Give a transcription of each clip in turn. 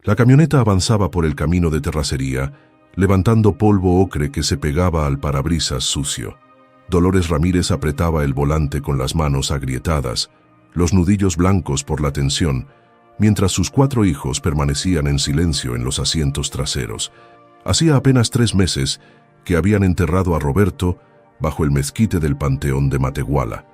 La camioneta avanzaba por el camino de terracería, levantando polvo ocre que se pegaba al parabrisas sucio. Dolores Ramírez apretaba el volante con las manos agrietadas, los nudillos blancos por la tensión, mientras sus 4 hijos permanecían en silencio en los asientos traseros. Hacía apenas 3 meses que habían enterrado a Roberto bajo el mezquite del Panteón de Matehuala,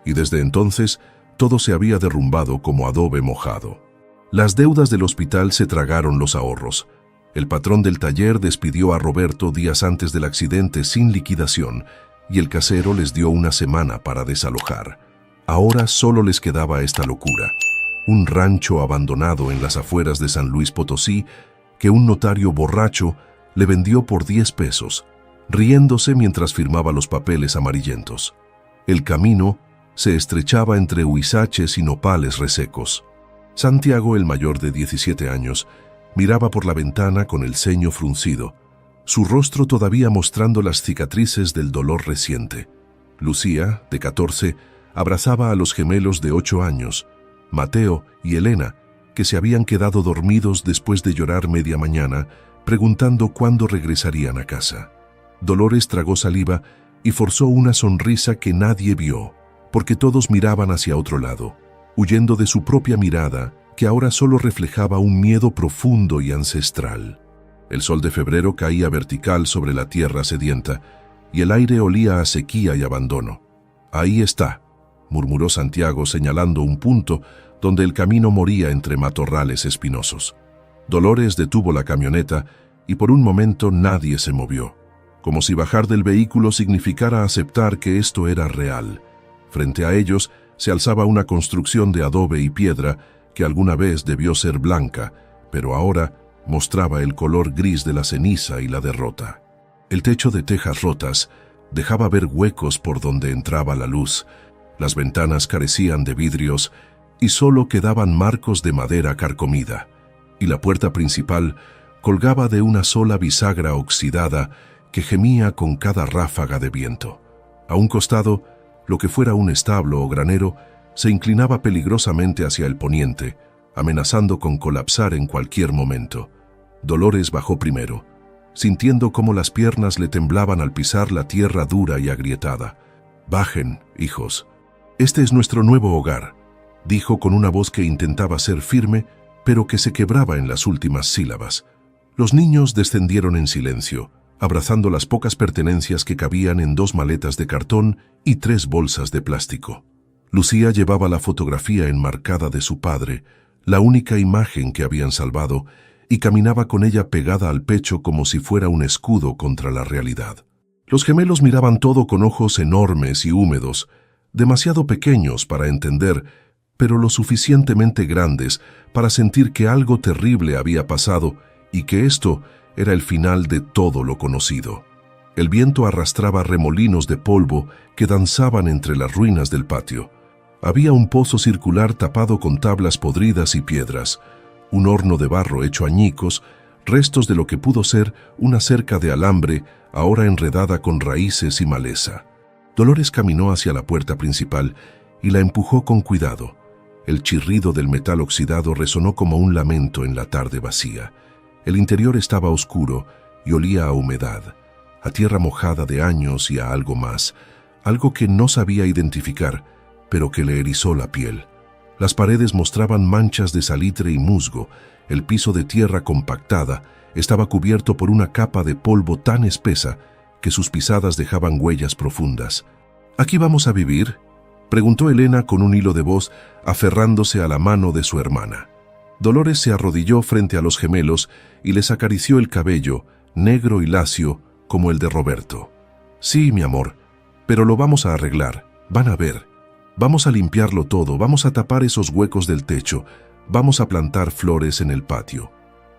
y desde entonces todo se había derrumbado como adobe mojado. Las deudas del hospital se tragaron los ahorros. El patrón del taller despidió a Roberto días antes del accidente sin liquidación, y el casero les dio una semana para desalojar. Ahora solo les quedaba esta locura: un rancho abandonado en las afueras de San Luis Potosí que un notario borracho le vendió por 10 pesos, riéndose mientras firmaba los papeles amarillentos. El camino se estrechaba entre huizaches y nopales resecos. Santiago, el mayor de 17 años, miraba por la ventana con el ceño fruncido, su rostro todavía mostrando las cicatrices del dolor reciente. Lucía, de 14, abrazaba a los gemelos de 8 años, Mateo y Elena, que se habían quedado dormidos después de llorar media mañana, preguntando cuándo regresarían a casa. Dolores tragó saliva y forzó una sonrisa que nadie vio, porque todos miraban hacia otro lado, huyendo de su propia mirada, que ahora solo reflejaba un miedo profundo y ancestral. El sol de febrero caía vertical sobre la tierra sedienta, y el aire olía a sequía y abandono. «Ahí está», murmuró Santiago señalando un punto donde el camino moría entre matorrales espinosos. Dolores detuvo la camioneta y por un momento nadie se movió, como si bajar del vehículo significara aceptar que esto era real. Frente a ellos se alzaba una construcción de adobe y piedra que alguna vez debió ser blanca, pero ahora mostraba el color gris de la ceniza y la derrota. El techo de tejas rotas dejaba ver huecos por donde entraba la luz, las ventanas carecían de vidrios y solo quedaban marcos de madera carcomida, y la puerta principal colgaba de una sola bisagra oxidada que gemía con cada ráfaga de viento. A un costado, lo que fuera un establo o granero se inclinaba peligrosamente hacia el poniente, amenazando con colapsar en cualquier momento. Dolores bajó primero, sintiendo cómo las piernas le temblaban al pisar la tierra dura y agrietada. «Bajen, hijos. Este es nuestro nuevo hogar», dijo con una voz que intentaba ser firme, pero que se quebraba en las últimas sílabas. Los niños descendieron en silencio, abrazando las pocas pertenencias que cabían en 2 maletas de cartón y 3 bolsas de plástico. Lucía llevaba la fotografía enmarcada de su padre, la única imagen que habían salvado, y caminaba con ella pegada al pecho como si fuera un escudo contra la realidad. Los gemelos miraban todo con ojos enormes y húmedos, demasiado pequeños para entender, pero lo suficientemente grandes para sentir que algo terrible había pasado y que esto era el final de todo lo conocido. El viento arrastraba remolinos de polvo que danzaban entre las ruinas del patio. Había un pozo circular tapado con tablas podridas y piedras, un horno de barro hecho añicos, restos de lo que pudo ser una cerca de alambre ahora enredada con raíces y maleza. Dolores caminó hacia la puerta principal y la empujó con cuidado. El chirrido del metal oxidado resonó como un lamento en la tarde vacía. El interior estaba oscuro y olía a humedad, a tierra mojada de años y a algo más, algo que no sabía identificar, pero que le erizó la piel. Las paredes mostraban manchas de salitre y musgo, el piso de tierra compactada estaba cubierto por una capa de polvo tan espesa que sus pisadas dejaban huellas profundas. «¿Aquí vamos a vivir?», preguntó Elena con un hilo de voz, aferrándose a la mano de su hermana. Dolores se arrodilló frente a los gemelos y les acarició el cabello, negro y lacio como el de Roberto. «Sí, mi amor, pero lo vamos a arreglar, van a ver. Vamos a limpiarlo todo, vamos a tapar esos huecos del techo, vamos a plantar flores en el patio».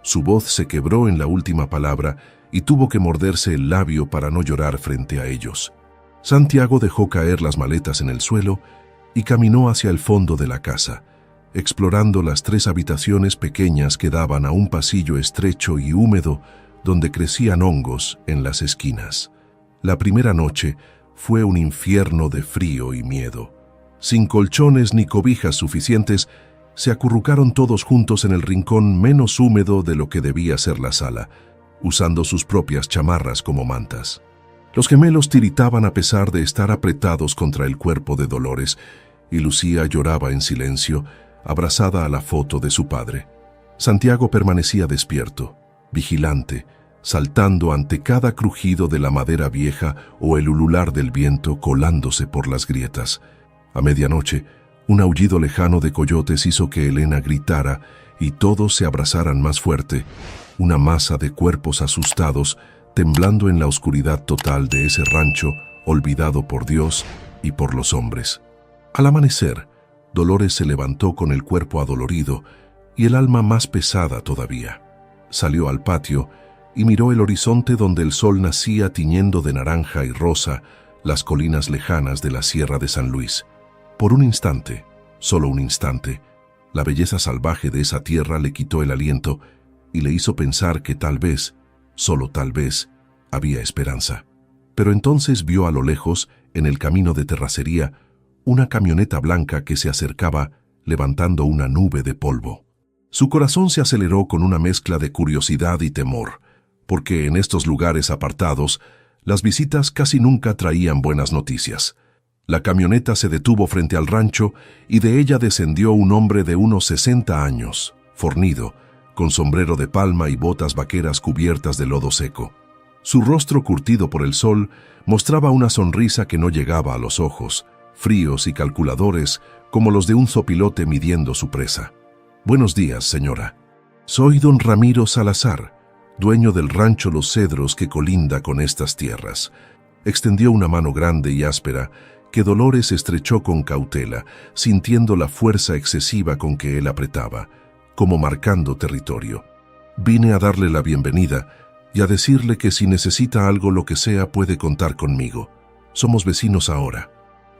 Su voz se quebró en la última palabra y tuvo que morderse el labio para no llorar frente a ellos. Santiago dejó caer las maletas en el suelo y caminó hacia el fondo de la casa, explorando las 3 habitaciones pequeñas que daban a un pasillo estrecho y húmedo donde crecían hongos en las esquinas. La primera noche fue un infierno de frío y miedo. Sin colchones ni cobijas suficientes, se acurrucaron todos juntos en el rincón menos húmedo de lo que debía ser la sala, usando sus propias chamarras como mantas. Los gemelos tiritaban a pesar de estar apretados contra el cuerpo de Dolores, y Lucía lloraba en silencio, abrazada a la foto de su padre. Santiago permanecía despierto, vigilante, saltando ante cada crujido de la madera vieja o el ulular del viento colándose por las grietas. A medianoche, un aullido lejano de coyotes hizo que Elena gritara y todos se abrazaran más fuerte, una masa de cuerpos asustados, temblando en la oscuridad total de ese rancho olvidado por Dios y por los hombres. Al amanecer, Dolores se levantó con el cuerpo adolorido y el alma más pesada todavía. Salió al patio y miró el horizonte donde el sol nacía tiñendo de naranja y rosa las colinas lejanas de la Sierra de San Luis. Por un instante, solo un instante, la belleza salvaje de esa tierra le quitó el aliento y le hizo pensar que tal vez, solo tal vez, había esperanza. Pero entonces vio a lo lejos, en el camino de terracería, una camioneta blanca que se acercaba levantando una nube de polvo. Su corazón se aceleró con una mezcla de curiosidad y temor, porque en estos lugares apartados, las visitas casi nunca traían buenas noticias. La camioneta se detuvo frente al rancho y de ella descendió un hombre de unos 60 años, fornido, con sombrero de palma y botas vaqueras cubiertas de lodo seco. Su rostro curtido por el sol mostraba una sonrisa que no llegaba a los ojos, fríos y calculadores como los de un zopilote midiendo su presa. «Buenos días, señora. Soy don Ramiro Salazar, dueño del rancho Los Cedros que colinda con estas tierras». Extendió una mano grande y áspera que Dolores estrechó con cautela, sintiendo la fuerza excesiva con que él apretaba, como marcando territorio. «Vine a darle la bienvenida y a decirle que si necesita algo lo que sea puede contar conmigo. Somos vecinos ahora».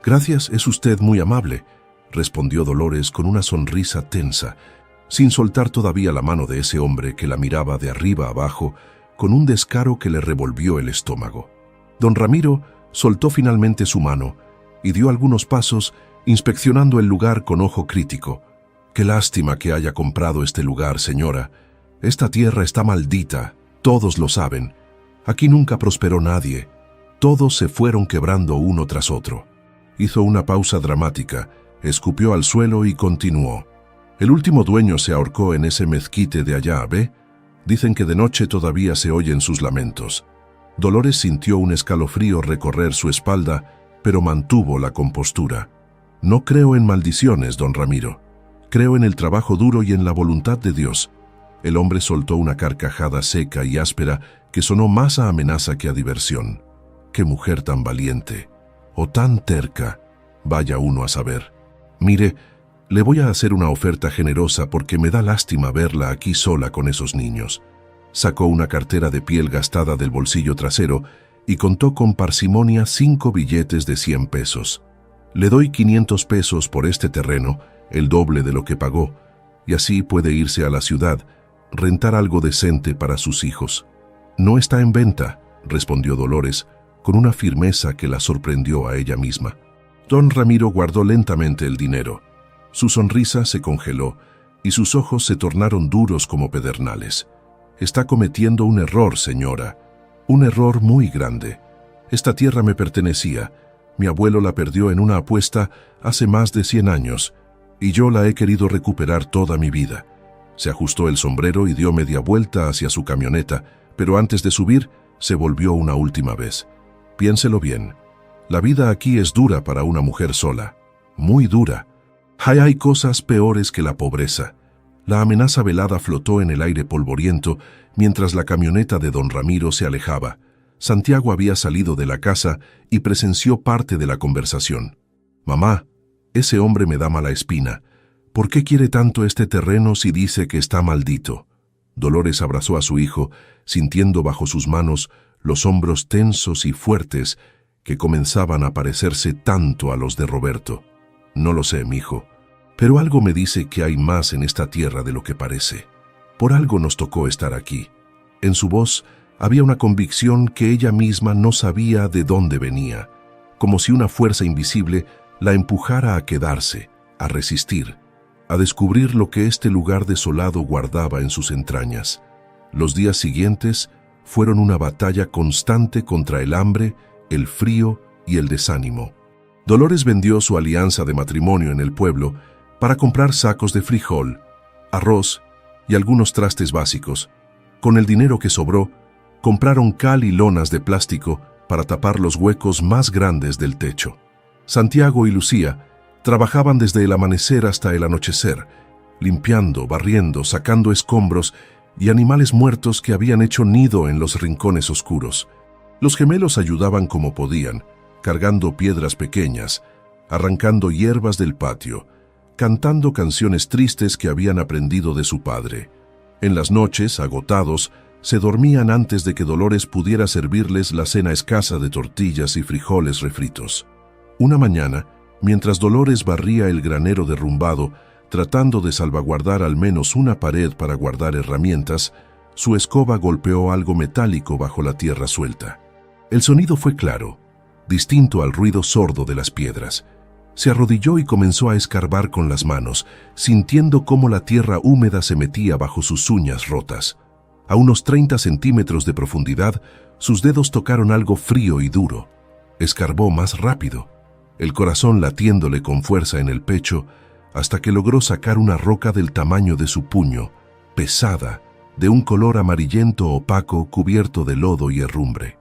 «Gracias, es usted muy amable», respondió Dolores con una sonrisa tensa, sin soltar todavía la mano de ese hombre que la miraba de arriba abajo con un descaro que le revolvió el estómago. Don Ramiro soltó finalmente su mano y dio algunos pasos inspeccionando el lugar con ojo crítico. «Qué lástima que haya comprado este lugar, señora. Esta tierra está maldita, todos lo saben. Aquí nunca prosperó nadie. Todos se fueron quebrando uno tras otro». Hizo una pausa dramática, escupió al suelo y continuó. «El último dueño se ahorcó en ese mezquite de allá, ¿ve? Dicen que de noche todavía se oyen sus lamentos». Dolores sintió un escalofrío recorrer su espalda, pero mantuvo la compostura. «No creo en maldiciones, don Ramiro. Creo en el trabajo duro y en la voluntad de Dios». El hombre soltó una carcajada seca y áspera que sonó más a amenaza que a diversión. «Qué mujer tan valiente. O tan terca. Vaya uno a saber. Mire, le voy a hacer una oferta generosa porque me da lástima verla aquí sola con esos niños». Sacó una cartera de piel gastada del bolsillo trasero y contó con parsimonia 5 billetes de 100 pesos. «Le doy 500 pesos por este terreno, el doble de lo que pagó, y así puede irse a la ciudad, rentar algo decente para sus hijos». «No está en venta», respondió Dolores, con una firmeza que la sorprendió a ella misma. Don Ramiro guardó lentamente el dinero. Su sonrisa se congeló y sus ojos se tornaron duros como pedernales. «Está cometiendo un error, señora. Un error muy grande. Esta tierra me pertenecía. Mi abuelo la perdió en una apuesta hace más de 100 años, y yo la he querido recuperar toda mi vida». Se ajustó el sombrero y dio media vuelta hacia su camioneta, pero antes de subir, se volvió una última vez. «Piénselo bien. La vida aquí es dura para una mujer sola. Muy dura. Hay cosas peores que la pobreza». La amenaza velada flotó en el aire polvoriento mientras la camioneta de don Ramiro se alejaba. Santiago había salido de la casa y presenció parte de la conversación. «Mamá, ese hombre me da mala espina. ¿Por qué quiere tanto este terreno si dice que está maldito?» Dolores abrazó a su hijo, sintiendo bajo sus manos los hombros tensos y fuertes que comenzaban a parecerse tanto a los de Roberto. «No lo sé, mijo. Pero algo me dice que hay más en esta tierra de lo que parece. Por algo nos tocó estar aquí». En su voz había una convicción que ella misma no sabía de dónde venía, como si una fuerza invisible la empujara a quedarse, a resistir. a descubrir lo que este lugar desolado guardaba en sus entrañas. Los días siguientes fueron una batalla constante contra el hambre, el frío y el desánimo. Dolores vendió su alianza de matrimonio en el pueblo para comprar sacos de frijol, arroz y algunos trastes básicos. Con el dinero que sobró, compraron cal y lonas de plástico para tapar los huecos más grandes del techo. Santiago y Lucía trabajaban desde el amanecer hasta el anochecer, limpiando, barriendo, sacando escombros y animales muertos que habían hecho nido en los rincones oscuros. Los gemelos ayudaban como podían, cargando piedras pequeñas, arrancando hierbas del patio, cantando canciones tristes que habían aprendido de su padre. En las noches, agotados, se dormían antes de que Dolores pudiera servirles la cena escasa de tortillas y frijoles refritos. Una mañana, mientras Dolores barría el granero derrumbado, tratando de salvaguardar al menos una pared para guardar herramientas, su escoba golpeó algo metálico bajo la tierra suelta. El sonido fue claro, distinto al ruido sordo de las piedras. Se arrodilló y comenzó a escarbar con las manos, sintiendo cómo la tierra húmeda se metía bajo sus uñas rotas. A unos 30 centímetros de profundidad, sus dedos tocaron algo frío y duro. Escarbó más rápido, el corazón latiéndole con fuerza en el pecho, hasta que logró sacar una roca del tamaño de su puño, pesada, de un color amarillento opaco cubierto de lodo y herrumbre.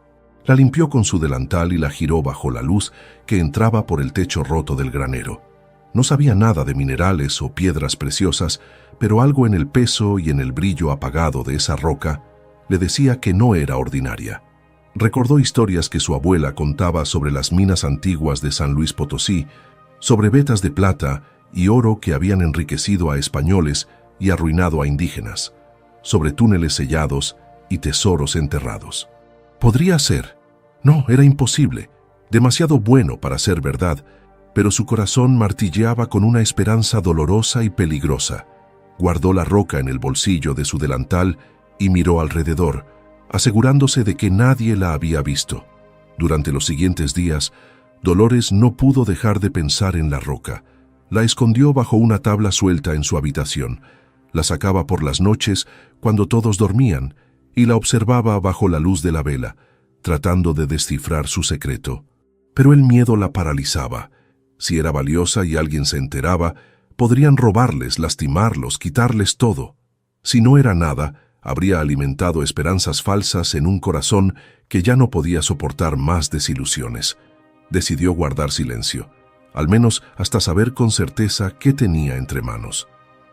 La limpió con su delantal y la giró bajo la luz que entraba por el techo roto del granero. No sabía nada de minerales o piedras preciosas, pero algo en el peso y en el brillo apagado de esa roca le decía que no era ordinaria. Recordó historias que su abuela contaba sobre las minas antiguas de San Luis Potosí, sobre vetas de plata y oro que habían enriquecido a españoles y arruinado a indígenas, sobre túneles sellados y tesoros enterrados. Podría ser. No, era imposible, demasiado bueno para ser verdad, pero su corazón martilleaba con una esperanza dolorosa y peligrosa. Guardó la roca en el bolsillo de su delantal y miró alrededor, asegurándose de que nadie la había visto. Durante los siguientes días, Dolores no pudo dejar de pensar en la roca. La escondió bajo una tabla suelta en su habitación, la sacaba por las noches cuando todos dormían y la observaba bajo la luz de la vela, tratando de descifrar su secreto. Pero el miedo la paralizaba. Si era valiosa y alguien se enteraba, podrían robarles, lastimarlos, quitarles todo. Si no era nada, habría alimentado esperanzas falsas en un corazón que ya no podía soportar más desilusiones. Decidió guardar silencio, al menos hasta saber con certeza qué tenía entre manos.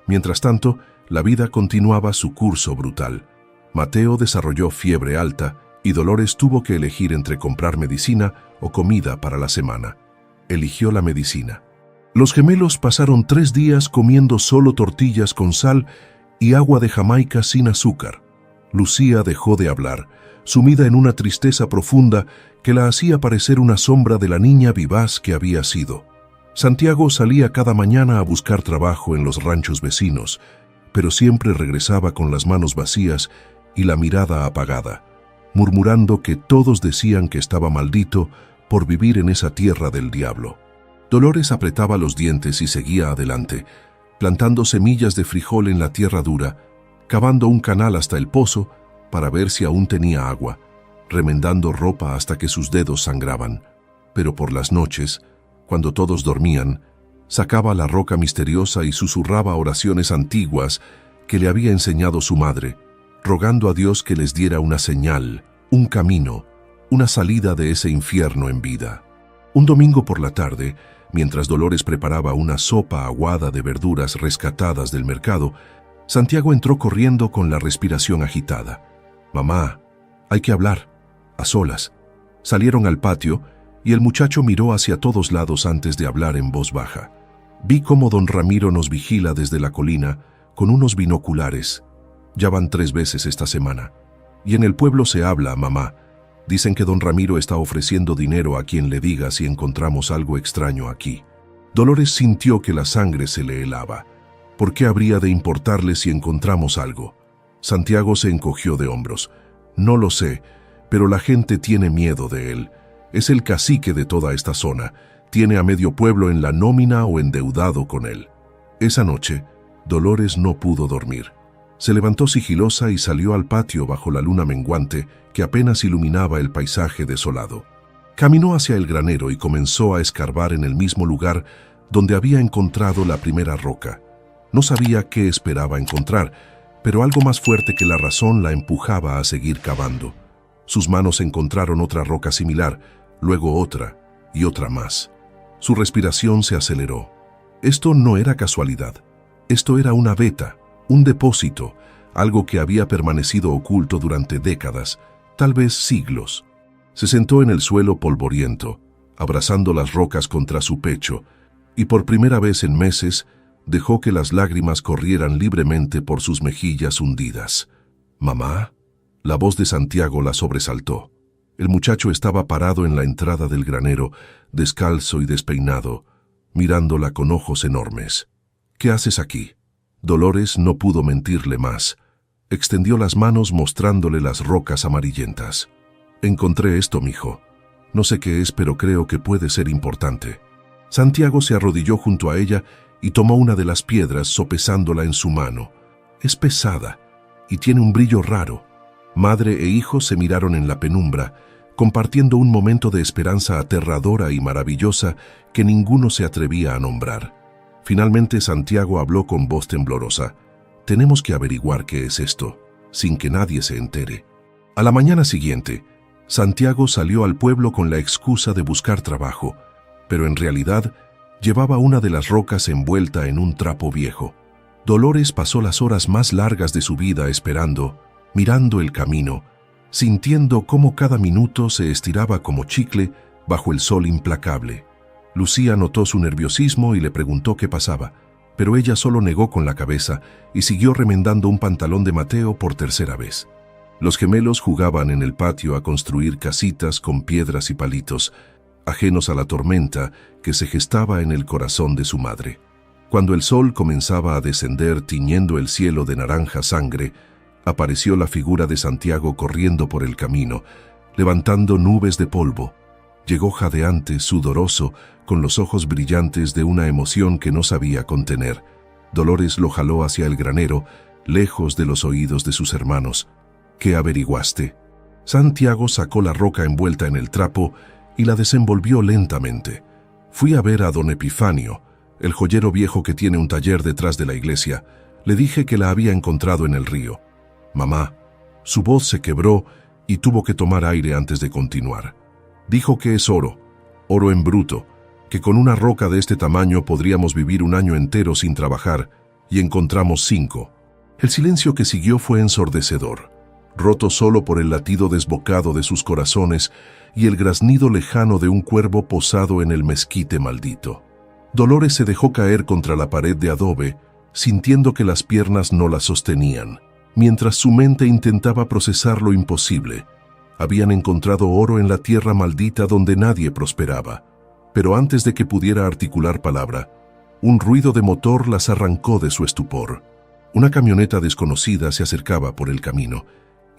Mientras tanto, la vida continuaba su curso brutal. Mateo desarrolló fiebre alta y Dolores tuvo que elegir entre comprar medicina o comida para la semana. Eligió la medicina. Los gemelos pasaron 3 días comiendo solo tortillas con sal y agua de Jamaica sin azúcar. Lucía dejó de hablar, sumida en una tristeza profunda que la hacía parecer una sombra de la niña vivaz que había sido. Santiago salía cada mañana a buscar trabajo en los ranchos vecinos, pero siempre regresaba con las manos vacías y la mirada apagada, murmurando que todos decían que estaba maldito por vivir en esa tierra del diablo. Dolores apretaba los dientes y seguía adelante, plantando semillas de frijol en la tierra dura, cavando un canal hasta el pozo para ver si aún tenía agua, remendando ropa hasta que sus dedos sangraban. Pero por las noches, cuando todos dormían, sacaba la roca misteriosa y susurraba oraciones antiguas que le había enseñado su madre, rogando a Dios que les diera una señal, un camino, una salida de ese infierno en vida. Un domingo por la tarde, mientras Dolores preparaba una sopa aguada de verduras rescatadas del mercado, Santiago entró corriendo con la respiración agitada. «Mamá, hay que hablar, a solas». Salieron al patio y el muchacho miró hacia todos lados antes de hablar en voz baja. «Vi cómo don Ramiro nos vigila desde la colina con unos binoculares. Ya van 3 veces esta semana. Y en el pueblo se habla, mamá. Dicen que don Ramiro está ofreciendo dinero a quien le diga si encontramos algo extraño aquí». Dolores sintió que la sangre se le helaba. ¿Por qué habría de importarle si encontramos algo? Santiago se encogió de hombros. «No lo sé, pero la gente tiene miedo de él. Es el cacique de toda esta zona. Tiene a medio pueblo en la nómina o endeudado con él». Esa noche, Dolores no pudo dormir. Se levantó sigilosa y salió al patio bajo la luna menguante que apenas iluminaba el paisaje desolado. Caminó hacia el granero y comenzó a escarbar en el mismo lugar donde había encontrado la primera roca. No sabía qué esperaba encontrar, pero algo más fuerte que la razón la empujaba a seguir cavando. Sus manos encontraron otra roca similar, luego otra y otra más. Su respiración se aceleró. Esto no era casualidad. Esto era una veta, un depósito, algo que había permanecido oculto durante décadas, tal vez siglos. Se sentó en el suelo polvoriento, abrazando las rocas contra su pecho, y por primera vez en meses dejó que las lágrimas corrieran libremente por sus mejillas hundidas. «¿Mamá?». La voz de Santiago la sobresaltó. El muchacho estaba parado en la entrada del granero, descalzo y despeinado, mirándola con ojos enormes. «¿Qué haces aquí?». Dolores no pudo mentirle más. Extendió las manos mostrándole las rocas amarillentas. «Encontré esto, mijo. No sé qué es, pero creo que puede ser importante». Santiago se arrodilló junto a ella y tomó una de las piedras sopesándola en su mano. Es pesada y tiene un brillo raro. Madre e hijo se miraron en la penumbra, compartiendo un momento de esperanza aterradora y maravillosa que ninguno se atrevía a nombrar. Finalmente Santiago habló con voz temblorosa. «Tenemos que averiguar qué es esto, sin que nadie se entere». A la mañana siguiente, Santiago salió al pueblo con la excusa de buscar trabajo, pero en realidad llevaba una de las rocas envuelta en un trapo viejo. Dolores pasó las horas más largas de su vida esperando, mirando el camino, sintiendo cómo cada minuto se estiraba como chicle bajo el sol implacable. Lucía notó su nerviosismo y le preguntó qué pasaba, pero ella solo negó con la cabeza y siguió remendando un pantalón de Mateo por tercera vez. Los gemelos jugaban en el patio a construir casitas con piedras y palitos, ajenos a la tormenta que se gestaba en el corazón de su madre. Cuando el sol comenzaba a descender tiñendo el cielo de naranja sangre, apareció la figura de Santiago corriendo por el camino, levantando nubes de polvo. Llegó jadeante, sudoroso, con los ojos brillantes de una emoción que no sabía contener. Dolores lo jaló hacia el granero, lejos de los oídos de sus hermanos. «¿Qué averiguaste?». Santiago sacó la roca envuelta en el trapo y la desenvolvió lentamente. «Fui a ver a don Epifanio, el joyero viejo que tiene un taller detrás de la iglesia. Le dije que la había encontrado en el río». «Mamá». Su voz se quebró y tuvo que tomar aire antes de continuar. «Dijo que es oro, oro en bruto, que con una roca de este tamaño podríamos vivir un año entero sin trabajar, y encontramos 5. El silencio que siguió fue ensordecedor, roto solo por el latido desbocado de sus corazones y el graznido lejano de un cuervo posado en el mezquite maldito. Dolores se dejó caer contra la pared de adobe, sintiendo que las piernas no la sostenían, mientras su mente intentaba procesar lo imposible. Habían encontrado oro en la tierra maldita donde nadie prosperaba, pero antes de que pudiera articular palabra, un ruido de motor las arrancó de su estupor. Una camioneta desconocida se acercaba por el camino,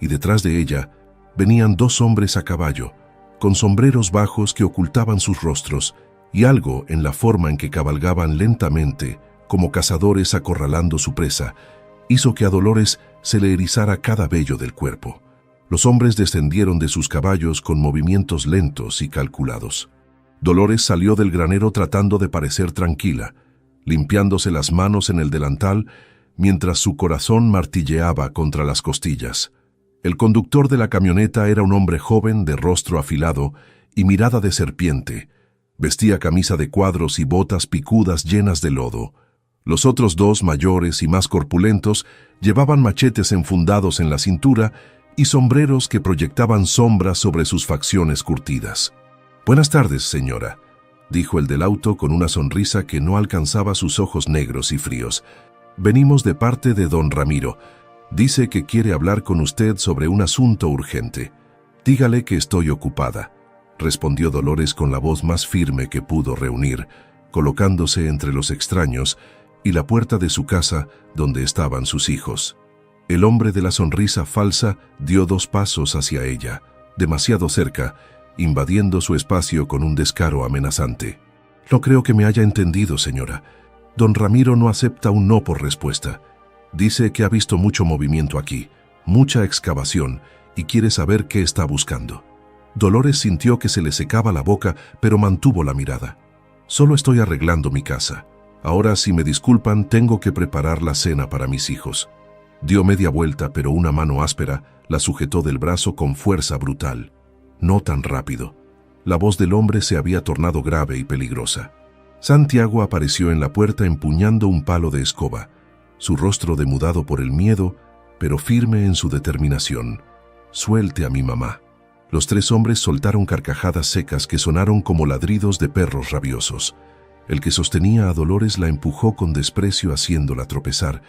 y detrás de ella venían 2 hombres a caballo, con sombreros bajos que ocultaban sus rostros, y algo en la forma en que cabalgaban lentamente, como cazadores acorralando su presa, hizo que a Dolores se le erizara cada vello del cuerpo. Los hombres descendieron de sus caballos con movimientos lentos y calculados. Dolores salió del granero tratando de parecer tranquila, limpiándose las manos en el delantal mientras su corazón martilleaba contra las costillas. El conductor de la camioneta era un hombre joven de rostro afilado y mirada de serpiente. Vestía camisa de cuadros y botas picudas llenas de lodo. Los otros 2, mayores y más corpulentos, llevaban machetes enfundados en la cintura y sombreros que proyectaban sombras sobre sus facciones curtidas. «Buenas tardes, señora», dijo el del auto con una sonrisa que no alcanzaba sus ojos negros y fríos. «Venimos de parte de don Ramiro. Dice que quiere hablar con usted sobre un asunto urgente». «Dígale que estoy ocupada», respondió Dolores con la voz más firme que pudo reunir, colocándose entre los extraños y la puerta de su casa donde estaban sus hijos. El hombre de la sonrisa falsa dio 2 pasos hacia ella, demasiado cerca, invadiendo su espacio con un descaro amenazante. «No creo que me haya entendido, señora. Don Ramiro no acepta un no por respuesta. Dice que ha visto mucho movimiento aquí, mucha excavación, y quiere saber qué está buscando. Dolores sintió que se le secaba la boca, pero mantuvo la mirada. Solo estoy arreglando mi casa. Ahora, si me disculpan, tengo que preparar la cena para mis hijos. Dio media vuelta, pero una mano áspera la sujetó del brazo con fuerza brutal. No tan rápido. La voz del hombre se había tornado grave y peligrosa. Santiago apareció en la puerta empuñando un palo de escoba, su rostro demudado por el miedo, pero firme en su determinación. «Suelte a mi mamá». Los tres hombres soltaron carcajadas secas que sonaron como ladridos de perros rabiosos. El que sostenía a Dolores la empujó con desprecio haciéndola tropezar,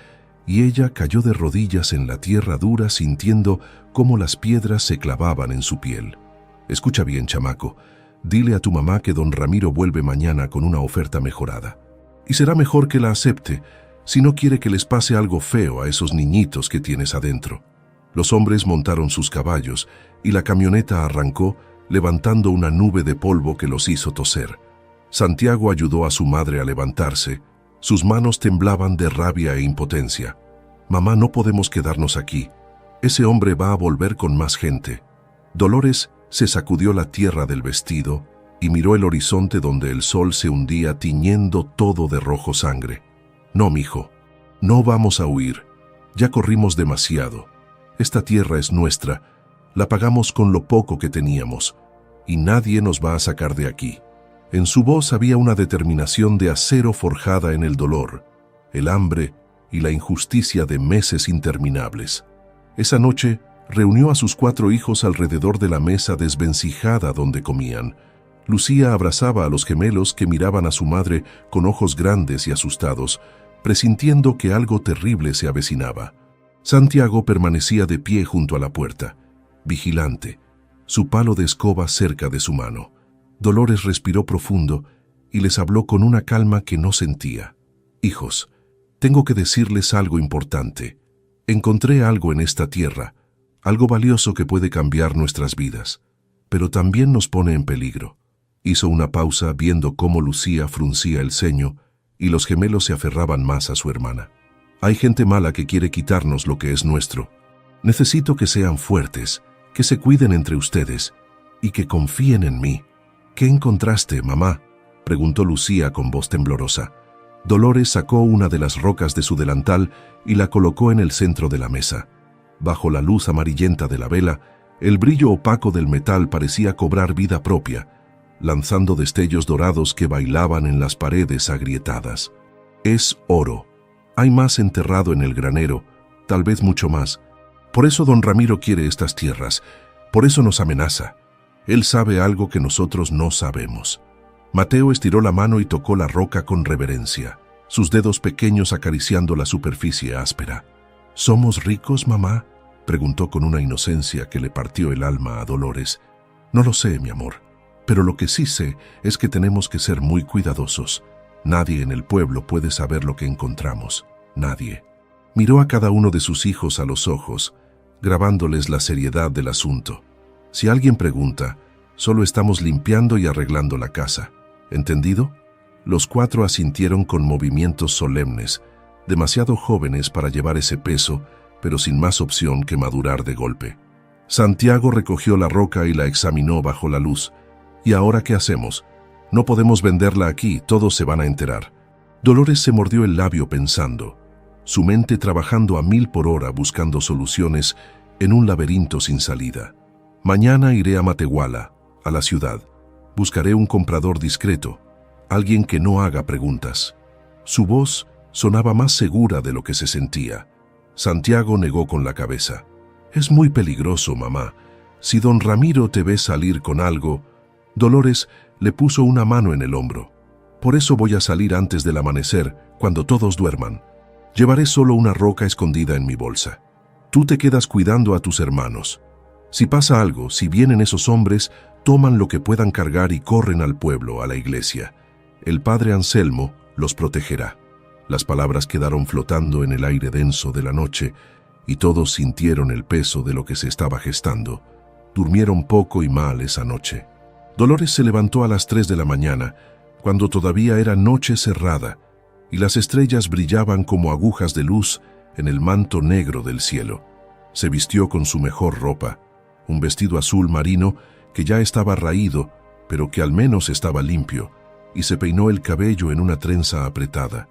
y ella cayó de rodillas en la tierra dura sintiendo cómo las piedras se clavaban en su piel. «Escucha bien, chamaco. Dile a tu mamá que don Ramiro vuelve mañana con una oferta mejorada. Y será mejor que la acepte, si no quiere que les pase algo feo a esos niñitos que tienes adentro». Los hombres montaron sus caballos y la camioneta arrancó, levantando una nube de polvo que los hizo toser. Santiago ayudó a su madre a levantarse. Sus manos temblaban de rabia e impotencia. «Mamá, no podemos quedarnos aquí. Ese hombre va a volver con más gente». Dolores se sacudió la tierra del vestido y miró el horizonte donde el sol se hundía tiñendo todo de rojo sangre. «No, mijo, no vamos a huir. Ya corrimos demasiado. Esta tierra es nuestra. La pagamos con lo poco que teníamos, y nadie nos va a sacar de aquí». En su voz había una determinación de acero forjada en el dolor, el hambre y la injusticia de meses interminables. Esa noche reunió a sus 4 hijos alrededor de la mesa desvencijada donde comían. Lucía abrazaba a los gemelos que miraban a su madre con ojos grandes y asustados, presintiendo que algo terrible se avecinaba. Santiago permanecía de pie junto a la puerta, vigilante, su palo de escoba cerca de su mano. Dolores respiró profundo y les habló con una calma que no sentía. «Hijos, tengo que decirles algo importante. Encontré algo en esta tierra, algo valioso que puede cambiar nuestras vidas, pero también nos pone en peligro». Hizo una pausa viendo cómo Lucía fruncía el ceño y los gemelos se aferraban más a su hermana. «Hay gente mala que quiere quitarnos lo que es nuestro. Necesito que sean fuertes, que se cuiden entre ustedes y que confíen en mí». «¿Qué encontraste, mamá?», preguntó Lucía con voz temblorosa. Dolores sacó una de las rocas de su delantal y la colocó en el centro de la mesa. Bajo la luz amarillenta de la vela, el brillo opaco del metal parecía cobrar vida propia, lanzando destellos dorados que bailaban en las paredes agrietadas. «Es oro. Hay más enterrado en el granero, tal vez mucho más. Por eso don Ramiro quiere estas tierras, por eso nos amenaza. Él sabe algo que nosotros no sabemos». Mateo estiró la mano y tocó la roca con reverencia, sus dedos pequeños acariciando la superficie áspera. «¿Somos ricos, mamá?», preguntó con una inocencia que le partió el alma a Dolores. «No lo sé, mi amor, pero lo que sí sé es que tenemos que ser muy cuidadosos. Nadie en el pueblo puede saber lo que encontramos, nadie». Miró a cada uno de sus hijos a los ojos, grabándoles la seriedad del asunto. «Si alguien pregunta, solo estamos limpiando y arreglando la casa. ¿Entendido?». Los 4 asintieron con movimientos solemnes, demasiado jóvenes para llevar ese peso, pero sin más opción que madurar de golpe. Santiago recogió la roca y la examinó bajo la luz. «¿Y ahora qué hacemos? No podemos venderla aquí, todos se van a enterar». Dolores se mordió el labio pensando, su mente trabajando a 1000 por hora buscando soluciones en un laberinto sin salida. «Mañana iré a Matehuala, a la ciudad. Buscaré un comprador discreto, alguien que no haga preguntas». Su voz sonaba más segura de lo que se sentía. Santiago negó con la cabeza. «Es muy peligroso, mamá. Si don Ramiro te ve salir con algo». Dolores le puso una mano en el hombro. «Por eso voy a salir antes del amanecer, cuando todos duerman. Llevaré solo una roca escondida en mi bolsa. Tú te quedas cuidando a tus hermanos. Si pasa algo, si vienen esos hombres, toman lo que puedan cargar y corren al pueblo, a la iglesia. El padre Anselmo los protegerá». Las palabras quedaron flotando en el aire denso de la noche y todos sintieron el peso de lo que se estaba gestando. Durmieron poco y mal esa noche. Dolores se levantó a las 3 de la mañana, cuando todavía era noche cerrada, y las estrellas brillaban como agujas de luz en el manto negro del cielo. Se vistió con su mejor ropa, un vestido azul marino que ya estaba raído, pero que al menos estaba limpio, y se peinó el cabello en una trenza apretada.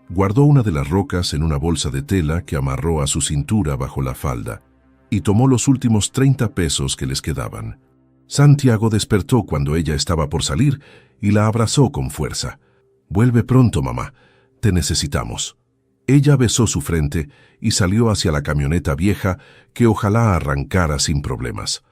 Guardó una de las rocas en una bolsa de tela que amarró a su cintura bajo la falda, y tomó los últimos 30 pesos que les quedaban. Santiago despertó cuando ella estaba por salir y la abrazó con fuerza. «Vuelve pronto, mamá. Te necesitamos». Ella besó su frente y salió hacia la camioneta vieja que ojalá arrancara sin problemas.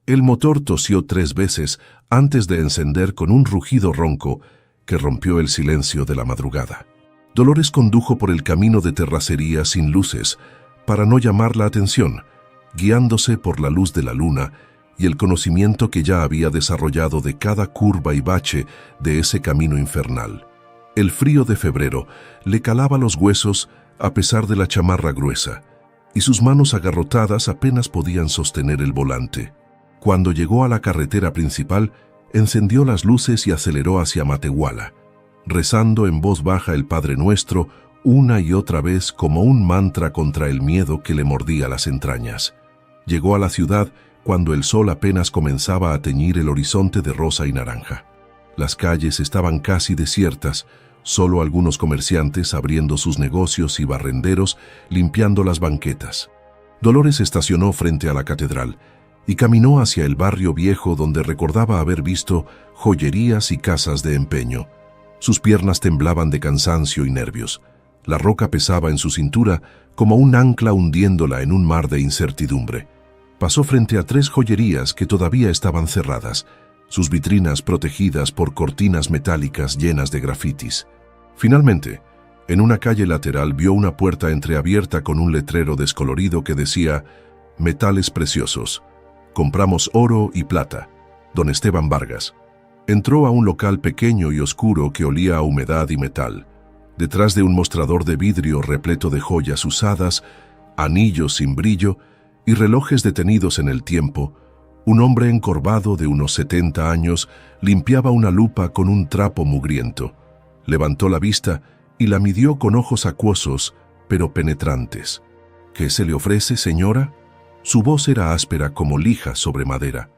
El motor tosió 3 veces antes de encender con un rugido ronco que rompió el silencio de la madrugada. Dolores condujo por el camino de terracería sin luces para no llamar la atención, guiándose por la luz de la luna y el conocimiento que ya había desarrollado de cada curva y bache de ese camino infernal. El frío de febrero le calaba los huesos a pesar de la chamarra gruesa, y sus manos agarrotadas apenas podían sostener el volante. Cuando llegó a la carretera principal, encendió las luces y aceleró hacia Matehuala, rezando en voz baja el Padre Nuestro una y otra vez como un mantra contra el miedo que le mordía las entrañas. Llegó a la ciudad cuando el sol apenas comenzaba a teñir el horizonte de rosa y naranja. Las calles estaban casi desiertas, solo algunos comerciantes abriendo sus negocios y barrenderos limpiando las banquetas. Dolores estacionó frente a la catedral y caminó hacia el barrio viejo donde recordaba haber visto joyerías y casas de empeño. Sus piernas temblaban de cansancio y nervios. La roca pesaba en su cintura como un ancla hundiéndola en un mar de incertidumbre. Pasó frente a 3 joyerías que todavía estaban cerradas, sus vitrinas protegidas por cortinas metálicas llenas de grafitis. Finalmente, en una calle lateral vio una puerta entreabierta con un letrero descolorido que decía «Metales preciosos. Compramos oro y plata. Don Esteban Vargas». Entró a un local pequeño y oscuro que olía a humedad y metal. Detrás de un mostrador de vidrio repleto de joyas usadas, anillos sin brillo y relojes detenidos en el tiempo, un hombre encorvado de unos 70 años limpiaba una lupa con un trapo mugriento. Levantó la vista y la midió con ojos acuosos, pero penetrantes. «¿Qué se le ofrece, señora?». Su voz era áspera como lija sobre madera.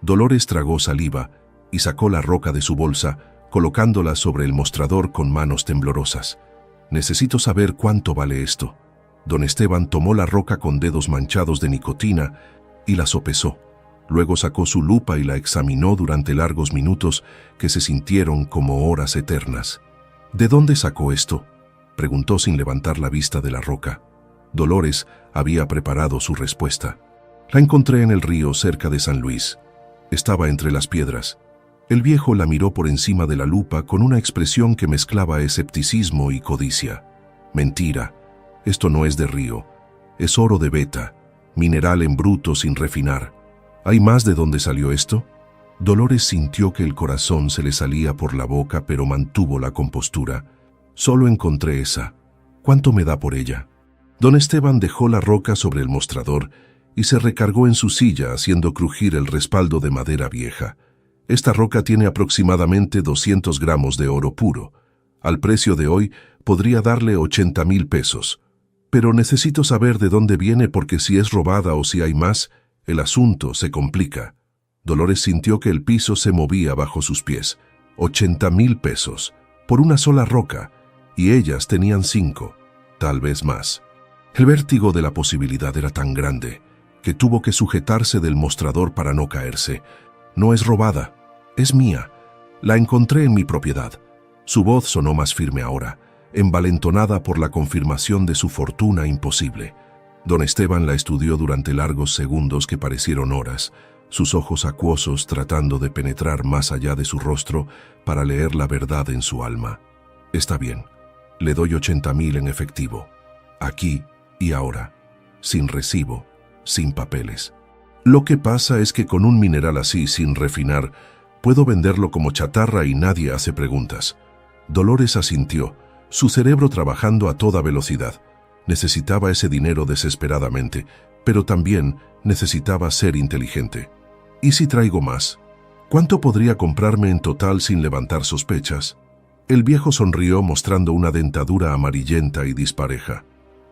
Dolores tragó saliva y sacó la roca de su bolsa, colocándola sobre el mostrador con manos temblorosas. «Necesito saber cuánto vale esto». Don Esteban tomó la roca con dedos manchados de nicotina y la sopesó. Luego sacó su lupa y la examinó durante largos minutos que se sintieron como horas eternas. «¿De dónde sacó esto?», preguntó sin levantar la vista de la roca. Dolores había preparado su respuesta. «La encontré en el río cerca de San Luis. Estaba entre las piedras». El viejo la miró por encima de la lupa con una expresión que mezclaba escepticismo y codicia. «Mentira. Esto no es de río. Es oro de beta, mineral en bruto sin refinar. ¿Hay más de dónde salió esto?». Dolores sintió que el corazón se le salía por la boca, pero mantuvo la compostura. «Solo encontré esa. ¿Cuánto me da por ella?». Don Esteban dejó la roca sobre el mostrador y se recargó en su silla haciendo crujir el respaldo de madera vieja. «Esta roca tiene aproximadamente 200 gramos de oro puro. Al precio de hoy podría darle 80,000 pesos. Pero necesito saber de dónde viene porque si es robada o si hay más, el asunto se complica». Dolores sintió que el piso se movía bajo sus pies. 80,000 pesos, por una sola roca, y ellas tenían 5, tal vez más. El vértigo de la posibilidad era tan grande que tuvo que sujetarse del mostrador para no caerse. «No es robada, es mía. La encontré en mi propiedad». Su voz sonó más firme ahora, envalentonada por la confirmación de su fortuna imposible. Don Esteban la estudió durante largos segundos que parecieron horas, sus ojos acuosos tratando de penetrar más allá de su rostro para leer la verdad en su alma. «Está bien, le doy 80,000 en efectivo, aquí y ahora, sin recibo, sin papeles. Lo que pasa es que con un mineral así, sin refinar, puedo venderlo como chatarra y nadie hace preguntas». Dolores asintió, su cerebro trabajando a toda velocidad. Necesitaba ese dinero desesperadamente, pero también necesitaba ser inteligente. «¿Y si traigo más? ¿Cuánto podría comprarme en total sin levantar sospechas?». El viejo sonrió mostrando una dentadura amarillenta y dispareja.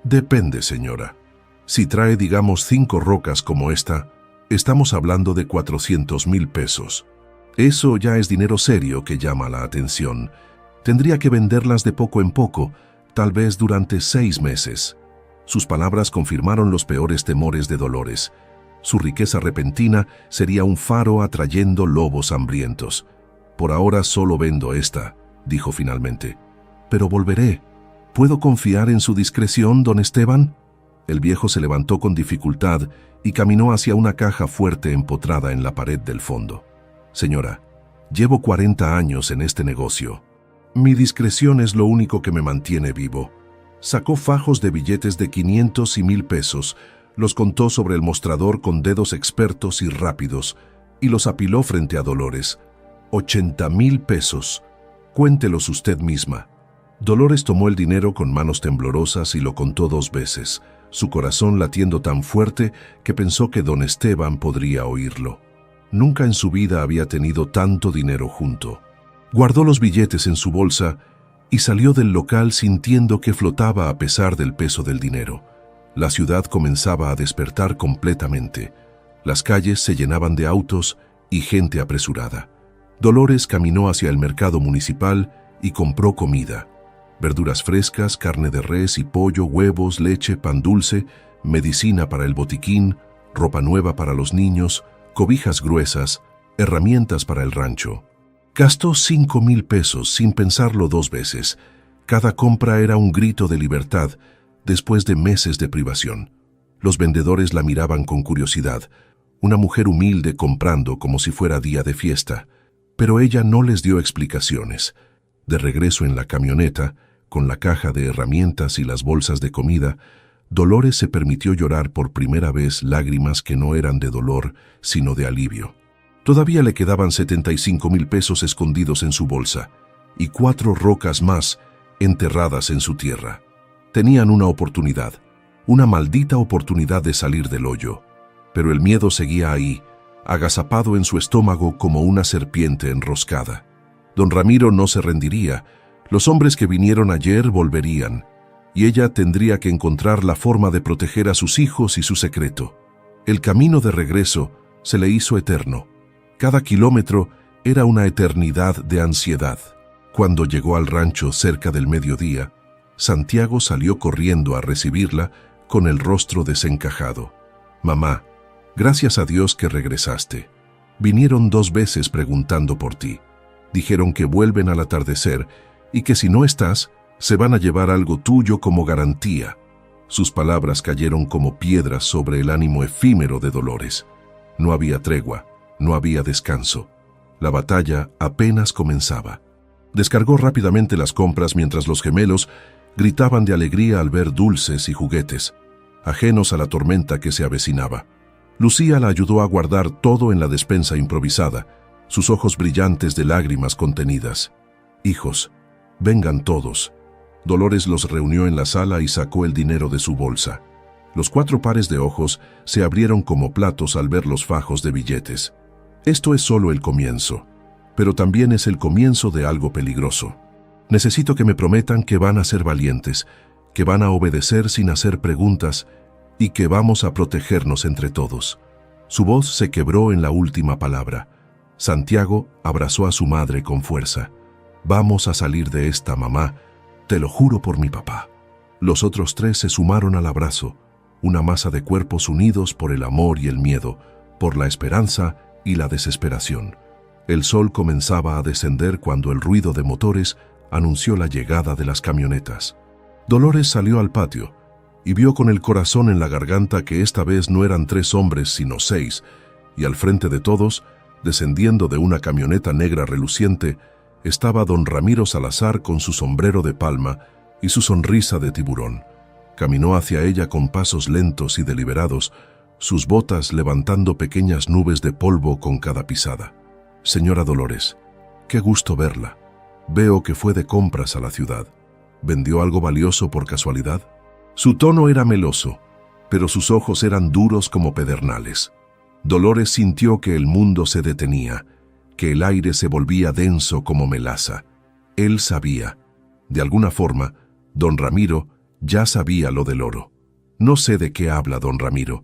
Depende, señora. Si trae, digamos, 5 rocas como esta, estamos hablando de 400,000 pesos. Eso ya es dinero serio que llama la atención. Tendría que venderlas de poco en poco, tal vez durante 6 meses. Sus palabras confirmaron los peores temores de Dolores. Su riqueza repentina sería un faro atrayendo lobos hambrientos. Por ahora solo vendo esta, dijo finalmente. Pero volveré. ¿Puedo confiar en su discreción, don Esteban? El viejo se levantó con dificultad y caminó hacia una caja fuerte empotrada en la pared del fondo. Señora, llevo 40 años en este negocio. Mi discreción es lo único que me mantiene vivo. Sacó fajos de billetes de 500 y 1,000 pesos, los contó sobre el mostrador con dedos expertos y rápidos, y los apiló frente a Dolores. 80,000 pesos. Cuéntelos usted misma. Dolores tomó el dinero con manos temblorosas y lo contó 2 veces, su corazón latiendo tan fuerte que pensó que don Esteban podría oírlo. Nunca en su vida había tenido tanto dinero junto. Guardó los billetes en su bolsa y salió del local sintiendo que flotaba a pesar del peso del dinero. La ciudad comenzaba a despertar completamente. Las calles se llenaban de autos y gente apresurada. Dolores caminó hacia el mercado municipal y compró comida. Verduras frescas, carne de res y pollo, huevos, leche, pan dulce, medicina para el botiquín, ropa nueva para los niños, cobijas gruesas, herramientas para el rancho. Gastó 5,000 pesos sin pensarlo 2 veces. Cada compra era un grito de libertad después de meses de privación. Los vendedores la miraban con curiosidad, una mujer humilde comprando como si fuera día de fiesta. Pero ella no les dio explicaciones. De regreso en la camioneta, con la caja de herramientas y las bolsas de comida, Dolores se permitió llorar por primera vez lágrimas que no eran de dolor, sino de alivio. Todavía le quedaban 75,000 pesos escondidos en su bolsa, y 4 rocas más enterradas en su tierra. Tenían una oportunidad, una maldita oportunidad de salir del hoyo. Pero el miedo seguía ahí, agazapado en su estómago como una serpiente enroscada. Don Ramiro no se rendiría. Los hombres que vinieron ayer volverían, y ella tendría que encontrar la forma de proteger a sus hijos y su secreto. El camino de regreso se le hizo eterno. Cada kilómetro era una eternidad de ansiedad. Cuando llegó al rancho cerca del mediodía, Santiago salió corriendo a recibirla con el rostro desencajado. «Mamá, gracias a Dios que regresaste. Vinieron 2 veces preguntando por ti. Dijeron que vuelven al atardecer y que si no estás, se van a llevar algo tuyo como garantía». Sus palabras cayeron como piedras sobre el ánimo efímero de Dolores. No había tregua, no había descanso. La batalla apenas comenzaba. Descargó rápidamente las compras mientras los gemelos gritaban de alegría al ver dulces y juguetes, ajenos a la tormenta que se avecinaba. Lucía la ayudó a guardar todo en la despensa improvisada, sus ojos brillantes de lágrimas contenidas. «Hijos, vengan todos». Dolores los reunió en la sala y sacó el dinero de su bolsa. Los 4 pares de ojos se abrieron como platos al ver los fajos de billetes. Esto es solo el comienzo, pero también es el comienzo de algo peligroso. Necesito que me prometan que van a ser valientes, que van a obedecer sin hacer preguntas y que vamos a protegernos entre todos. Su voz se quebró en la última palabra. Santiago abrazó a su madre con fuerza. «Vamos a salir de esta, mamá. Te lo juro por mi papá». Los otros 3 se sumaron al abrazo, una masa de cuerpos unidos por el amor y el miedo, por la esperanza y la desesperación. El sol comenzaba a descender cuando el ruido de motores anunció la llegada de las camionetas. Dolores salió al patio y vio con el corazón en la garganta que esta vez no eran 3 hombres sino 6, y al frente de todos, descendiendo de una camioneta negra reluciente, estaba don Ramiro Salazar con su sombrero de palma y su sonrisa de tiburón. Caminó hacia ella con pasos lentos y deliberados, sus botas levantando pequeñas nubes de polvo con cada pisada. «Señora Dolores, qué gusto verla. Veo que fue de compras a la ciudad. ¿Vendió algo valioso por casualidad?» Su tono era meloso, pero sus ojos eran duros como pedernales. Dolores sintió que el mundo se detenía, que el aire se volvía denso como melaza. Él sabía. De alguna forma, don Ramiro ya sabía lo del oro. No sé de qué habla don Ramiro.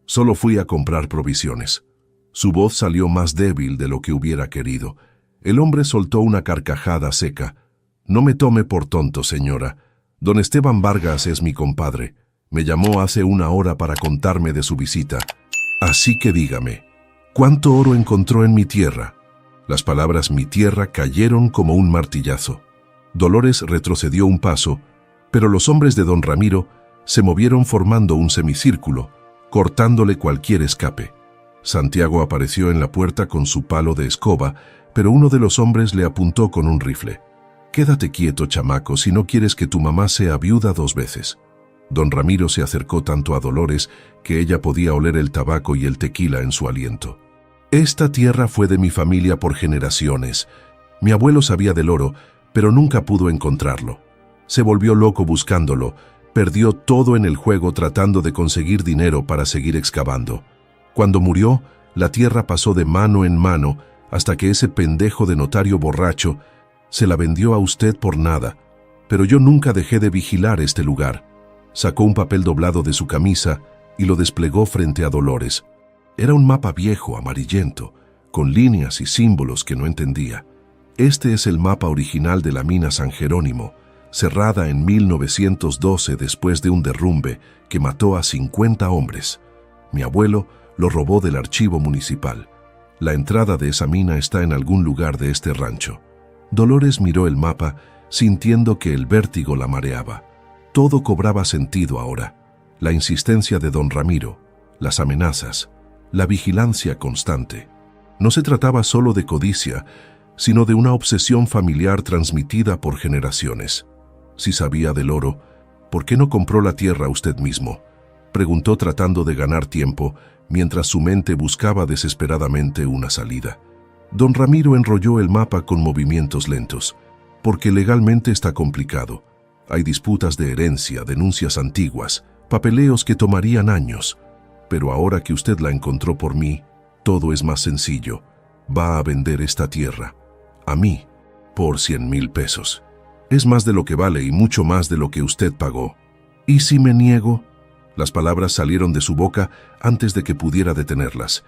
Solo fui a comprar provisiones. Su voz salió más débil de lo que hubiera querido. El hombre soltó una carcajada seca. No me tome por tonto, señora. Don Esteban Vargas es mi compadre. Me llamó hace una hora para contarme de su visita. Así que dígame, ¿cuánto oro encontró en mi tierra? Las palabras mi tierra cayeron como un martillazo. Dolores retrocedió un paso, pero los hombres de don Ramiro se movieron formando un semicírculo, cortándole cualquier escape. Santiago apareció en la puerta con su palo de escoba, pero uno de los hombres le apuntó con un rifle. «Quédate quieto, chamaco, si no quieres que tu mamá sea viuda 2 veces». Don Ramiro se acercó tanto a Dolores que ella podía oler el tabaco y el tequila en su aliento. «Esta tierra fue de mi familia por generaciones. Mi abuelo sabía del oro, pero nunca pudo encontrarlo. Se volvió loco buscándolo, perdió todo en el juego tratando de conseguir dinero para seguir excavando. Cuando murió, la tierra pasó de mano en mano hasta que ese pendejo de notario borracho se la vendió a usted por nada. Pero yo nunca dejé de vigilar este lugar». Sacó un papel doblado de su camisa y lo desplegó frente a Dolores. Era un mapa viejo, amarillento, con líneas y símbolos que no entendía. Este es el mapa original de la mina San Jerónimo, cerrada en 1912 después de un derrumbe que mató a 50 hombres. Mi abuelo lo robó del archivo municipal. La entrada de esa mina está en algún lugar de este rancho. Dolores miró el mapa, sintiendo que el vértigo la mareaba. Todo cobraba sentido ahora. La insistencia de don Ramiro, las amenazas, la vigilancia constante. No se trataba solo de codicia, sino de una obsesión familiar transmitida por generaciones. Si sabía del oro, ¿por qué no compró la tierra usted mismo?, preguntó tratando de ganar tiempo, mientras su mente buscaba desesperadamente una salida. Don Ramiro enrolló el mapa con movimientos lentos, porque legalmente está complicado. Hay disputas de herencia, denuncias antiguas, papeleos que tomarían años. Pero ahora que usted la encontró por mí, todo es más sencillo. Va a vender esta tierra. A mí, por 100,000 pesos. Es más de lo que vale y mucho más de lo que usted pagó. ¿Y si me niego? Las palabras salieron de su boca antes de que pudiera detenerlas.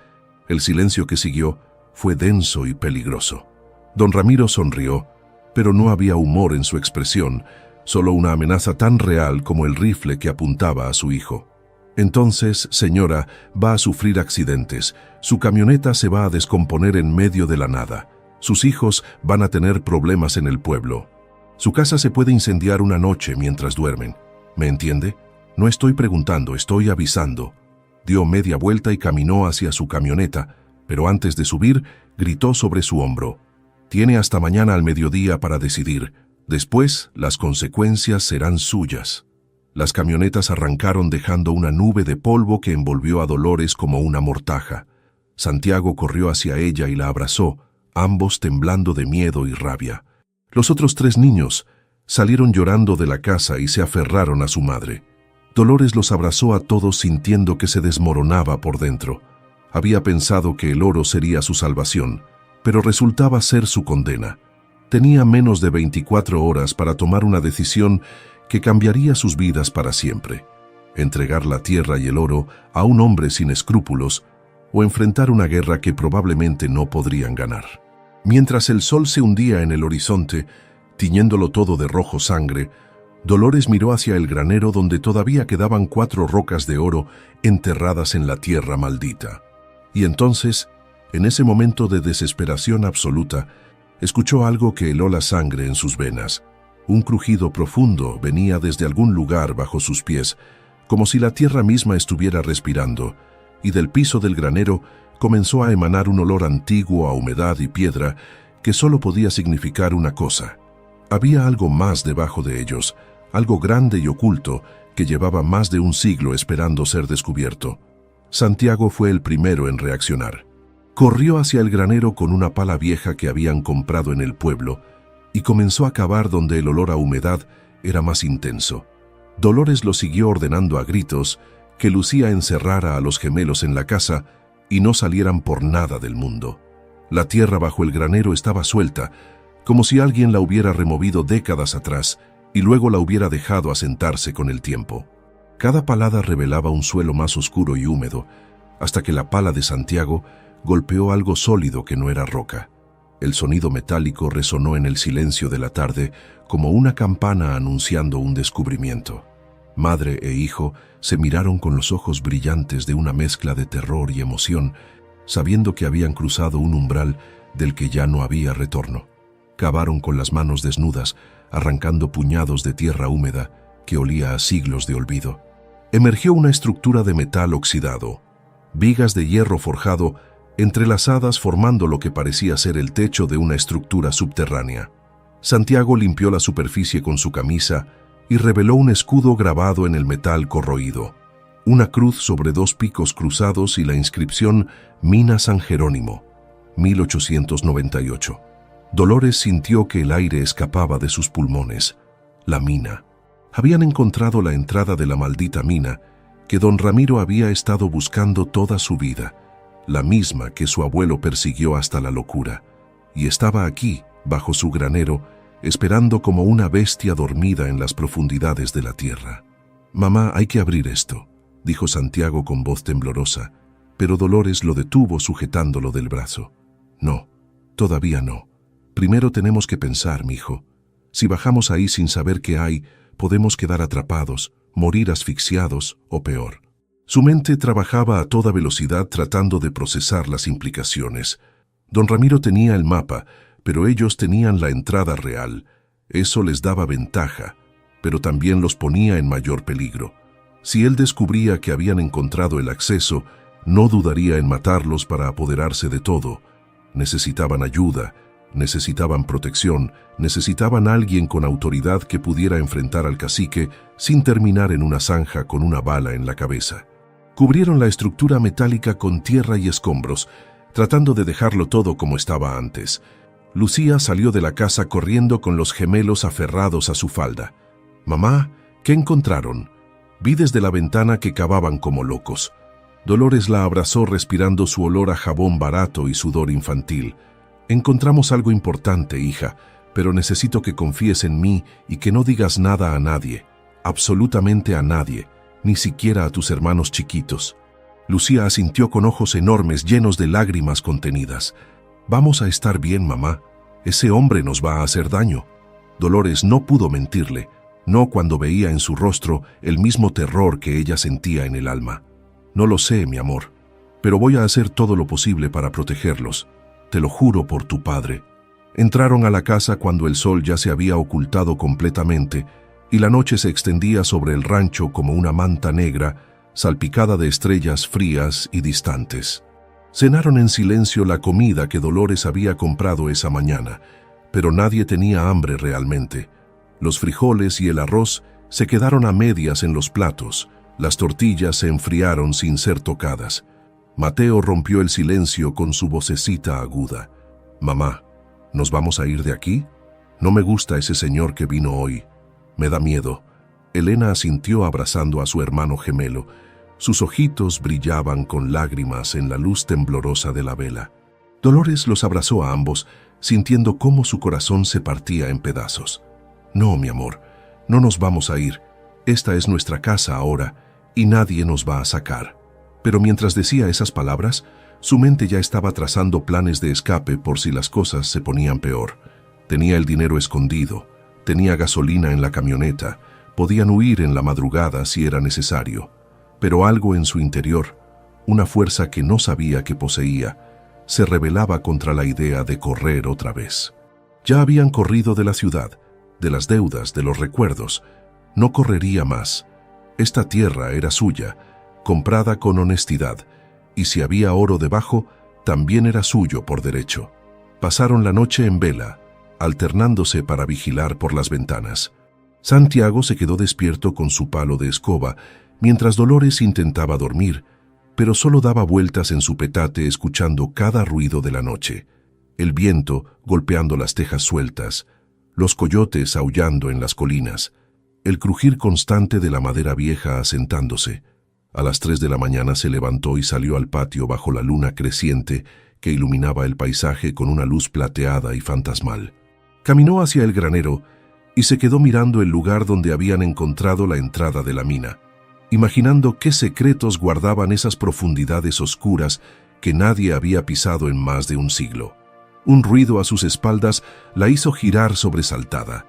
El silencio que siguió fue denso y peligroso. Don Ramiro sonrió, pero no había humor en su expresión, solo una amenaza tan real como el rifle que apuntaba a su hijo. Entonces, señora, va a sufrir accidentes. Su camioneta se va a descomponer en medio de la nada. Sus hijos van a tener problemas en el pueblo. Su casa se puede incendiar una noche mientras duermen. ¿Me entiende? No estoy preguntando, estoy avisando. Dio media vuelta y caminó hacia su camioneta, pero antes de subir, gritó sobre su hombro. Tiene hasta mañana al mediodía para decidir. Después, las consecuencias serán suyas. Las camionetas arrancaron dejando una nube de polvo que envolvió a Dolores como una mortaja. Santiago corrió hacia ella y la abrazó, ambos temblando de miedo y rabia. Los otros 3 niños salieron llorando de la casa y se aferraron a su madre. Dolores los abrazó a todos sintiendo que se desmoronaba por dentro. Había pensado que el oro sería su salvación, pero resultaba ser su condena. Tenía menos de 24 horas para tomar una decisión que cambiaría sus vidas para siempre. Entregar la tierra y el oro a un hombre sin escrúpulos o enfrentar una guerra que probablemente no podrían ganar. Mientras el sol se hundía en el horizonte, tiñéndolo todo de rojo sangre, Dolores miró hacia el granero donde todavía quedaban 4 rocas de oro enterradas en la tierra maldita. Y entonces, en ese momento de desesperación absoluta, escuchó algo que heló la sangre en sus venas. Un crujido profundo venía desde algún lugar bajo sus pies, como si la tierra misma estuviera respirando, y del piso del granero comenzó a emanar un olor antiguo a humedad y piedra que solo podía significar una cosa. Había algo más debajo de ellos, algo grande y oculto que llevaba más de un siglo esperando ser descubierto. Santiago fue el primero en reaccionar. Corrió hacia el granero con una pala vieja que habían comprado en el pueblo y comenzó a cavar donde el olor a humedad era más intenso. Dolores lo siguió ordenando a gritos que Lucía encerrara a los gemelos en la casa y no salieran por nada del mundo. La tierra bajo el granero estaba suelta, como si alguien la hubiera removido décadas atrás y luego la hubiera dejado asentarse con el tiempo. Cada palada revelaba un suelo más oscuro y húmedo, hasta que la pala de Santiago golpeó algo sólido que no era roca. El sonido metálico resonó en el silencio de la tarde como una campana anunciando un descubrimiento. Madre e hijo se miraron con los ojos brillantes de una mezcla de terror y emoción, sabiendo que habían cruzado un umbral del que ya no había retorno. Cavaron con las manos desnudas, arrancando puñados de tierra húmeda que olía a siglos de olvido. Emergió una estructura de metal oxidado, vigas de hierro forjado entrelazadas formando lo que parecía ser el techo de una estructura subterránea. Santiago limpió la superficie con su camisa y reveló un escudo grabado en el metal corroído, una cruz sobre dos picos cruzados y la inscripción Mina San Jerónimo, 1898. Dolores sintió que el aire escapaba de sus pulmones. La mina. Habían encontrado la entrada de la maldita mina que don Ramiro había estado buscando toda su vida, la misma que su abuelo persiguió hasta la locura, y estaba aquí, bajo su granero, esperando como una bestia dormida en las profundidades de la tierra. «Mamá, hay que abrir esto», dijo Santiago con voz temblorosa, pero Dolores lo detuvo sujetándolo del brazo. «No, todavía no. Primero tenemos que pensar, mijo. Si bajamos ahí sin saber qué hay, podemos quedar atrapados, morir asfixiados o peor». Su mente trabajaba a toda velocidad tratando de procesar las implicaciones. Don Ramiro tenía el mapa, pero ellos tenían la entrada real. Eso les daba ventaja, pero también los ponía en mayor peligro. Si él descubría que habían encontrado el acceso, no dudaría en matarlos para apoderarse de todo. Necesitaban ayuda, necesitaban protección, necesitaban alguien con autoridad que pudiera enfrentar al cacique sin terminar en una zanja con una bala en la cabeza. Cubrieron la estructura metálica con tierra y escombros, tratando de dejarlo todo como estaba antes. Lucía salió de la casa corriendo con los gemelos aferrados a su falda. «Mamá, ¿qué encontraron?» Vi desde la ventana que cavaban como locos. Dolores la abrazó respirando su olor a jabón barato y sudor infantil. «Encontramos algo importante, hija, pero necesito que confíes en mí y que no digas nada a nadie, absolutamente a nadie, ni siquiera a tus hermanos chiquitos». Lucía asintió con ojos enormes llenos de lágrimas contenidas. «Vamos a estar bien, mamá. Ese hombre nos va a hacer daño». Dolores no pudo mentirle, no cuando veía en su rostro el mismo terror que ella sentía en el alma. «No lo sé, mi amor, pero voy a hacer todo lo posible para protegerlos. Te lo juro por tu padre». Entraron a la casa cuando el sol ya se había ocultado completamente y la noche se extendía sobre el rancho como una manta negra, salpicada de estrellas frías y distantes. Cenaron en silencio la comida que Dolores había comprado esa mañana, pero nadie tenía hambre realmente. Los frijoles y el arroz se quedaron a medias en los platos, las tortillas se enfriaron sin ser tocadas. Mateo rompió el silencio con su vocecita aguda. «Mamá, ¿nos vamos a ir de aquí? No me gusta ese señor que vino hoy. Me da miedo». Elena asintió abrazando a su hermano gemelo. Sus ojitos brillaban con lágrimas en la luz temblorosa de la vela. Dolores los abrazó a ambos, sintiendo cómo su corazón se partía en pedazos. «No, mi amor, no nos vamos a ir. Esta es nuestra casa ahora y nadie nos va a sacar». Pero mientras decía esas palabras, su mente ya estaba trazando planes de escape por si las cosas se ponían peor. Tenía el dinero escondido, tenía gasolina en la camioneta, podían huir en la madrugada si era necesario. Pero algo en su interior, una fuerza que no sabía que poseía, se rebelaba contra la idea de correr otra vez. Ya habían corrido de la ciudad, de las deudas, de los recuerdos. No correría más. Esta tierra era suya, comprada con honestidad, y si había oro debajo, también era suyo por derecho. Pasaron la noche en vela, alternándose para vigilar por las ventanas. Santiago se quedó despierto con su palo de escoba, mientras Dolores intentaba dormir, pero solo daba vueltas en su petate escuchando cada ruido de la noche. El viento golpeando las tejas sueltas, los coyotes aullando en las colinas, el crujir constante de la madera vieja asentándose. A las 3 de la mañana se levantó y salió al patio bajo la luna creciente que iluminaba el paisaje con una luz plateada y fantasmal. Caminó hacia el granero y se quedó mirando el lugar donde habían encontrado la entrada de la mina, imaginando qué secretos guardaban esas profundidades oscuras que nadie había pisado en más de un siglo. Un ruido a sus espaldas la hizo girar sobresaltada.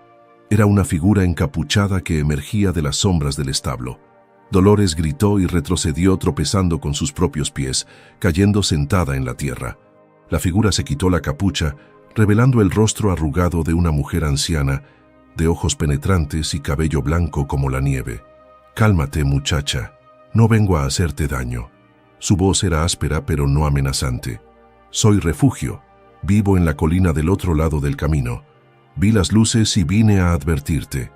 Era una figura encapuchada que emergía de las sombras del establo. Dolores gritó y retrocedió tropezando con sus propios pies, cayendo sentada en la tierra. La figura se quitó la capucha, revelando el rostro arrugado de una mujer anciana, de ojos penetrantes y cabello blanco como la nieve. «Cálmate, muchacha. No vengo a hacerte daño». Su voz era áspera pero no amenazante. «Soy Refugio. Vivo en la colina del otro lado del camino. Vi las luces y vine a advertirte».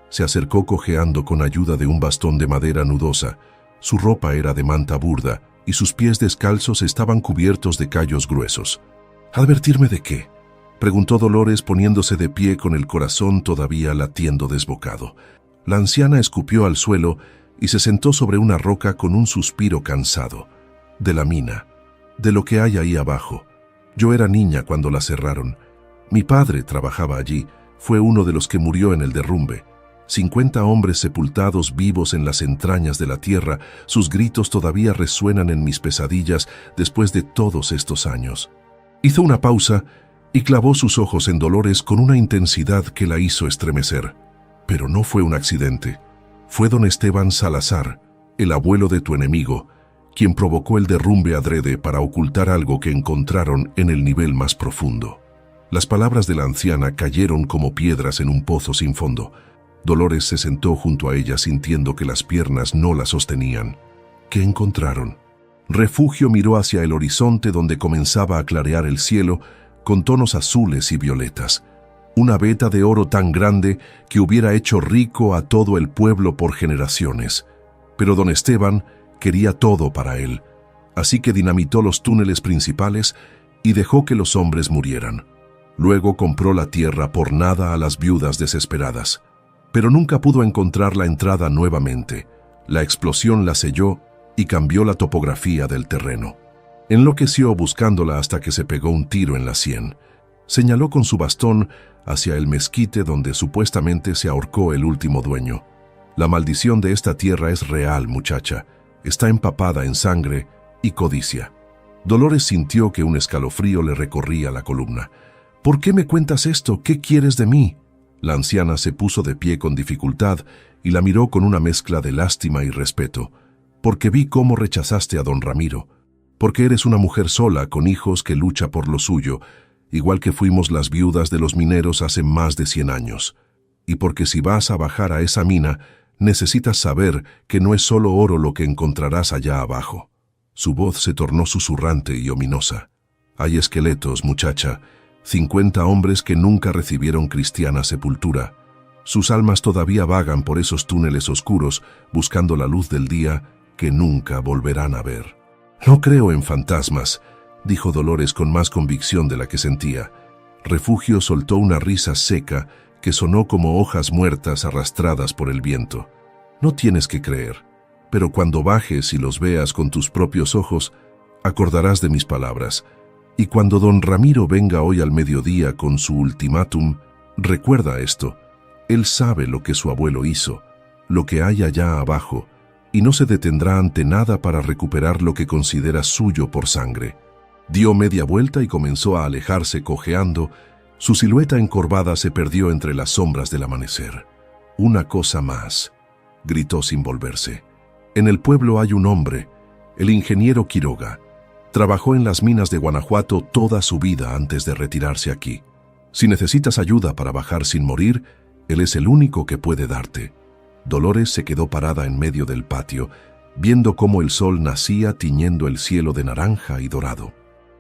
Se acercó cojeando con ayuda de un bastón de madera nudosa. Su ropa era de manta burda y sus pies descalzos estaban cubiertos de callos gruesos. «¿Advertirme de qué?», preguntó Dolores poniéndose de pie con el corazón todavía latiendo desbocado. La anciana escupió al suelo y se sentó sobre una roca con un suspiro cansado. «De la mina, de lo que hay ahí abajo. Yo era niña cuando la cerraron. Mi padre trabajaba allí, fue uno de los que murió en el derrumbe. 50 hombres sepultados vivos en las entrañas de la tierra, sus gritos todavía resuenan en mis pesadillas después de todos estos años». Hizo una pausa y clavó sus ojos en Dolores con una intensidad que la hizo estremecer. «Pero no fue un accidente. Fue don Esteban Salazar, el abuelo de tu enemigo, quien provocó el derrumbe adrede para ocultar algo que encontraron en el nivel más profundo». Las palabras de la anciana cayeron como piedras en un pozo sin fondo. Dolores se sentó junto a ella sintiendo que las piernas no la sostenían. ¿Qué encontraron? Refugio miró hacia el horizonte donde comenzaba a clarear el cielo con tonos azules y violetas. Una veta de oro tan grande que hubiera hecho rico a todo el pueblo por generaciones. Pero don Esteban quería todo para él, así que dinamitó los túneles principales y dejó que los hombres murieran. Luego compró la tierra por nada a las viudas desesperadas. Pero nunca pudo encontrar la entrada nuevamente. La explosión la selló y cambió la topografía del terreno. Enloqueció buscándola hasta que se pegó un tiro en la sien. Señaló con su bastón hacia el mezquite donde supuestamente se ahorcó el último dueño. «La maldición de esta tierra es real, muchacha. Está empapada en sangre y codicia». Dolores sintió que un escalofrío le recorría la columna. «¿Por qué me cuentas esto? ¿Qué quieres de mí?». La anciana se puso de pie con dificultad y la miró con una mezcla de lástima y respeto. «Porque vi cómo rechazaste a don Ramiro. Porque eres una mujer sola con hijos que lucha por lo suyo, igual que fuimos las viudas de los mineros hace más de 100 años. Y porque si vas a bajar a esa mina, necesitas saber que no es solo oro lo que encontrarás allá abajo». Su voz se tornó susurrante y ominosa. «Hay esqueletos, muchacha. 50 hombres que nunca recibieron cristiana sepultura. Sus almas todavía vagan por esos túneles oscuros, buscando la luz del día que nunca volverán a ver». «No creo en fantasmas», dijo Dolores con más convicción de la que sentía. Refugio soltó una risa seca que sonó como hojas muertas arrastradas por el viento. «No tienes que creer, pero cuando bajes y los veas con tus propios ojos, acordarás de mis palabras. Y cuando don Ramiro venga hoy al mediodía con su ultimátum, recuerda esto. Él sabe lo que su abuelo hizo, lo que hay allá abajo, y no se detendrá ante nada para recuperar lo que considera suyo por sangre». Dio media vuelta y comenzó a alejarse cojeando. Su silueta encorvada se perdió entre las sombras del amanecer. «Una cosa más», gritó sin volverse. «En el pueblo hay un hombre, el ingeniero Quiroga. Trabajó en las minas de Guanajuato toda su vida antes de retirarse aquí. Si necesitas ayuda para bajar sin morir, él es el único que puede darte». Dolores se quedó parada en medio del patio, viendo cómo el sol nacía tiñendo el cielo de naranja y dorado.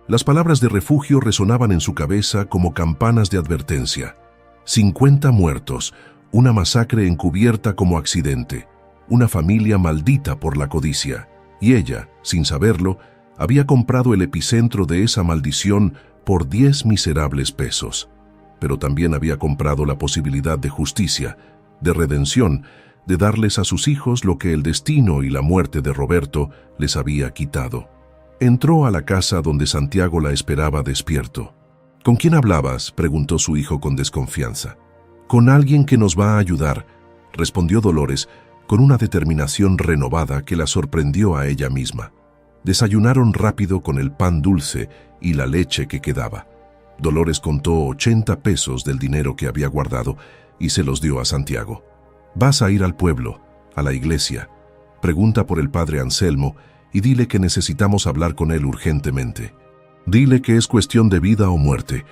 Las palabras de Refugio resonaban en su cabeza como campanas de advertencia. 50 muertos, una masacre encubierta como accidente, una familia maldita por la codicia, y ella, sin saberlo, había comprado el epicentro de esa maldición por 10 miserables pesos. Pero también había comprado la posibilidad de justicia, de redención, de darles a sus hijos lo que el destino y la muerte de Roberto les había quitado. Entró a la casa donde Santiago la esperaba despierto. ¿Con quién hablabas?, preguntó su hijo con desconfianza. Con alguien que nos va a ayudar, respondió Dolores, con una determinación renovada que la sorprendió a ella misma. Desayunaron rápido con el pan dulce y la leche que quedaba. Dolores contó 80 pesos del dinero que había guardado y se los dio a Santiago. «Vas a ir al pueblo, a la iglesia. Pregunta por el padre Anselmo y dile que necesitamos hablar con él urgentemente. Dile que es cuestión de vida o muerte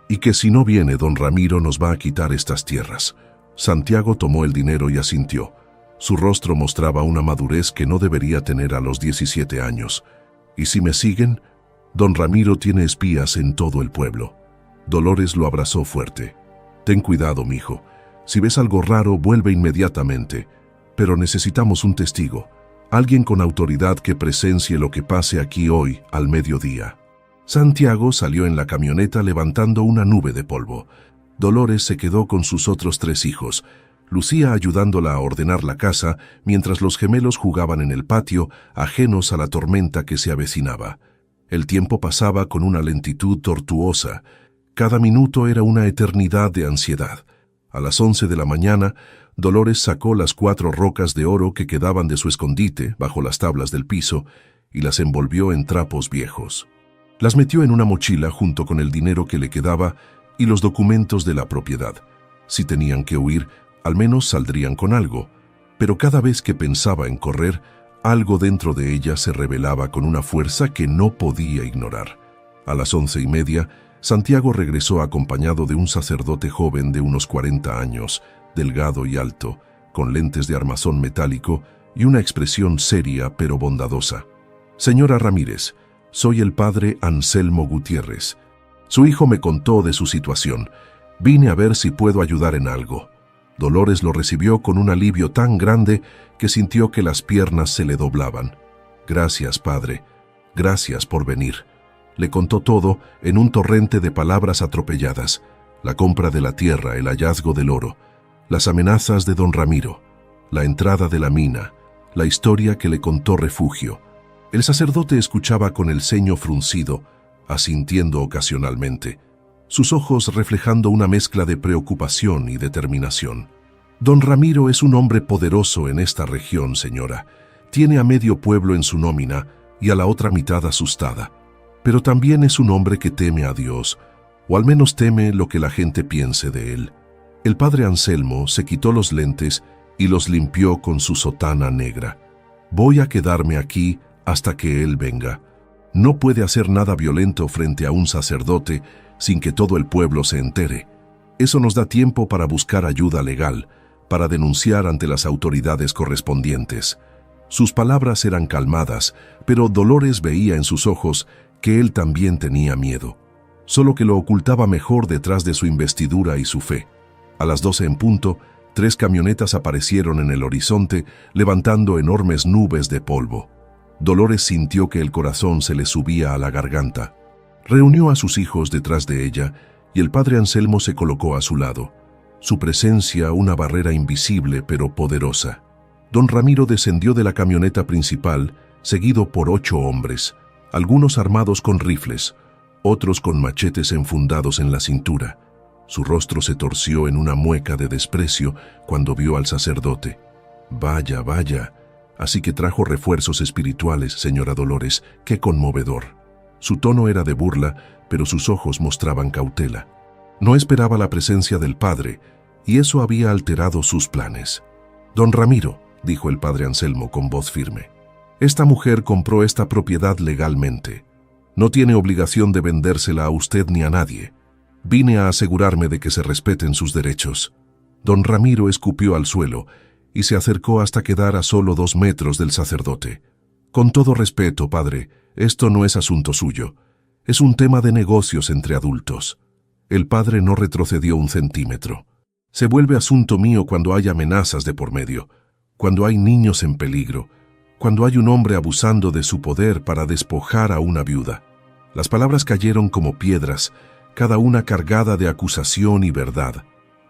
y que si no viene don Ramiro nos va a quitar estas tierras». Santiago tomó el dinero y asintió. Su rostro mostraba una madurez que no debería tener a los 17 años. «¿Y si me siguen? Don Ramiro tiene espías en todo el pueblo». Dolores lo abrazó fuerte. «Ten cuidado, mijo. Si ves algo raro, vuelve inmediatamente. Pero necesitamos un testigo, alguien con autoridad que presencie lo que pase aquí hoy, al mediodía». Santiago salió en la camioneta levantando una nube de polvo. Dolores se quedó con sus otros 3 hijos, Lucía ayudándola a ordenar la casa mientras los gemelos jugaban en el patio, ajenos a la tormenta que se avecinaba. El tiempo pasaba con una lentitud tortuosa. Cada minuto era una eternidad de ansiedad. A las 11 de la mañana, Dolores sacó las 4 rocas de oro que quedaban de su escondite bajo las tablas del piso y las envolvió en trapos viejos. Las metió en una mochila junto con el dinero que le quedaba y los documentos de la propiedad. Si tenían que huir, al menos saldrían con algo, pero cada vez que pensaba en correr, algo dentro de ella se rebelaba con una fuerza que no podía ignorar. A las 11:30, Santiago regresó acompañado de un sacerdote joven de unos 40 años, delgado y alto, con lentes de armazón metálico y una expresión seria pero bondadosa. «Señora Ramírez, soy el padre Anselmo Gutiérrez. Su hijo me contó de su situación. Vine a ver si puedo ayudar en algo». Dolores lo recibió con un alivio tan grande que sintió que las piernas se le doblaban. «Gracias, padre. Gracias por venir». Le contó todo en un torrente de palabras atropelladas: la compra de la tierra, el hallazgo del oro, las amenazas de don Ramiro, la entrada de la mina, la historia que le contó Refugio. El sacerdote escuchaba con el ceño fruncido, asintiendo ocasionalmente, sus ojos reflejando una mezcla de preocupación y determinación. «Don Ramiro es un hombre poderoso en esta región, señora. Tiene a medio pueblo en su nómina y a la otra mitad asustada. Pero también es un hombre que teme a Dios, o al menos teme lo que la gente piense de él». El padre Anselmo se quitó los lentes y los limpió con su sotana negra. «Voy a quedarme aquí hasta que él venga. No puede hacer nada violento frente a un sacerdote sin que todo el pueblo se entere. Eso nos da tiempo para buscar ayuda legal, para denunciar ante las autoridades correspondientes». Sus palabras eran calmadas, pero Dolores veía en sus ojos que él también tenía miedo, solo que lo ocultaba mejor detrás de su investidura y su fe. A las 12 en punto, 3 camionetas aparecieron en el horizonte, levantando enormes nubes de polvo. Dolores sintió que el corazón se le subía a la garganta. Reunió a sus hijos detrás de ella y el padre Anselmo se colocó a su lado. Su presencia, una barrera invisible pero poderosa. Don Ramiro descendió de la camioneta principal, seguido por 8 hombres, algunos armados con rifles, otros con machetes enfundados en la cintura. Su rostro se torció en una mueca de desprecio cuando vio al sacerdote. «Vaya, vaya. Así que trajo refuerzos espirituales, señora Dolores. ¡Qué conmovedor!». Su tono era de burla, pero sus ojos mostraban cautela. No esperaba la presencia del padre, y eso había alterado sus planes. «Don Ramiro», dijo el padre Anselmo con voz firme, «esta mujer compró esta propiedad legalmente. No tiene obligación de vendérsela a usted ni a nadie. Vine a asegurarme de que se respeten sus derechos». Don Ramiro escupió al suelo y se acercó hasta quedar a solo 2 metros del sacerdote. «Con todo respeto, padre, esto no es asunto suyo. Es un tema de negocios entre adultos». El padre no retrocedió un centímetro. «Se vuelve asunto mío cuando hay amenazas de por medio, cuando hay niños en peligro, cuando hay un hombre abusando de su poder para despojar a una viuda». Las palabras cayeron como piedras, cada una cargada de acusación y verdad.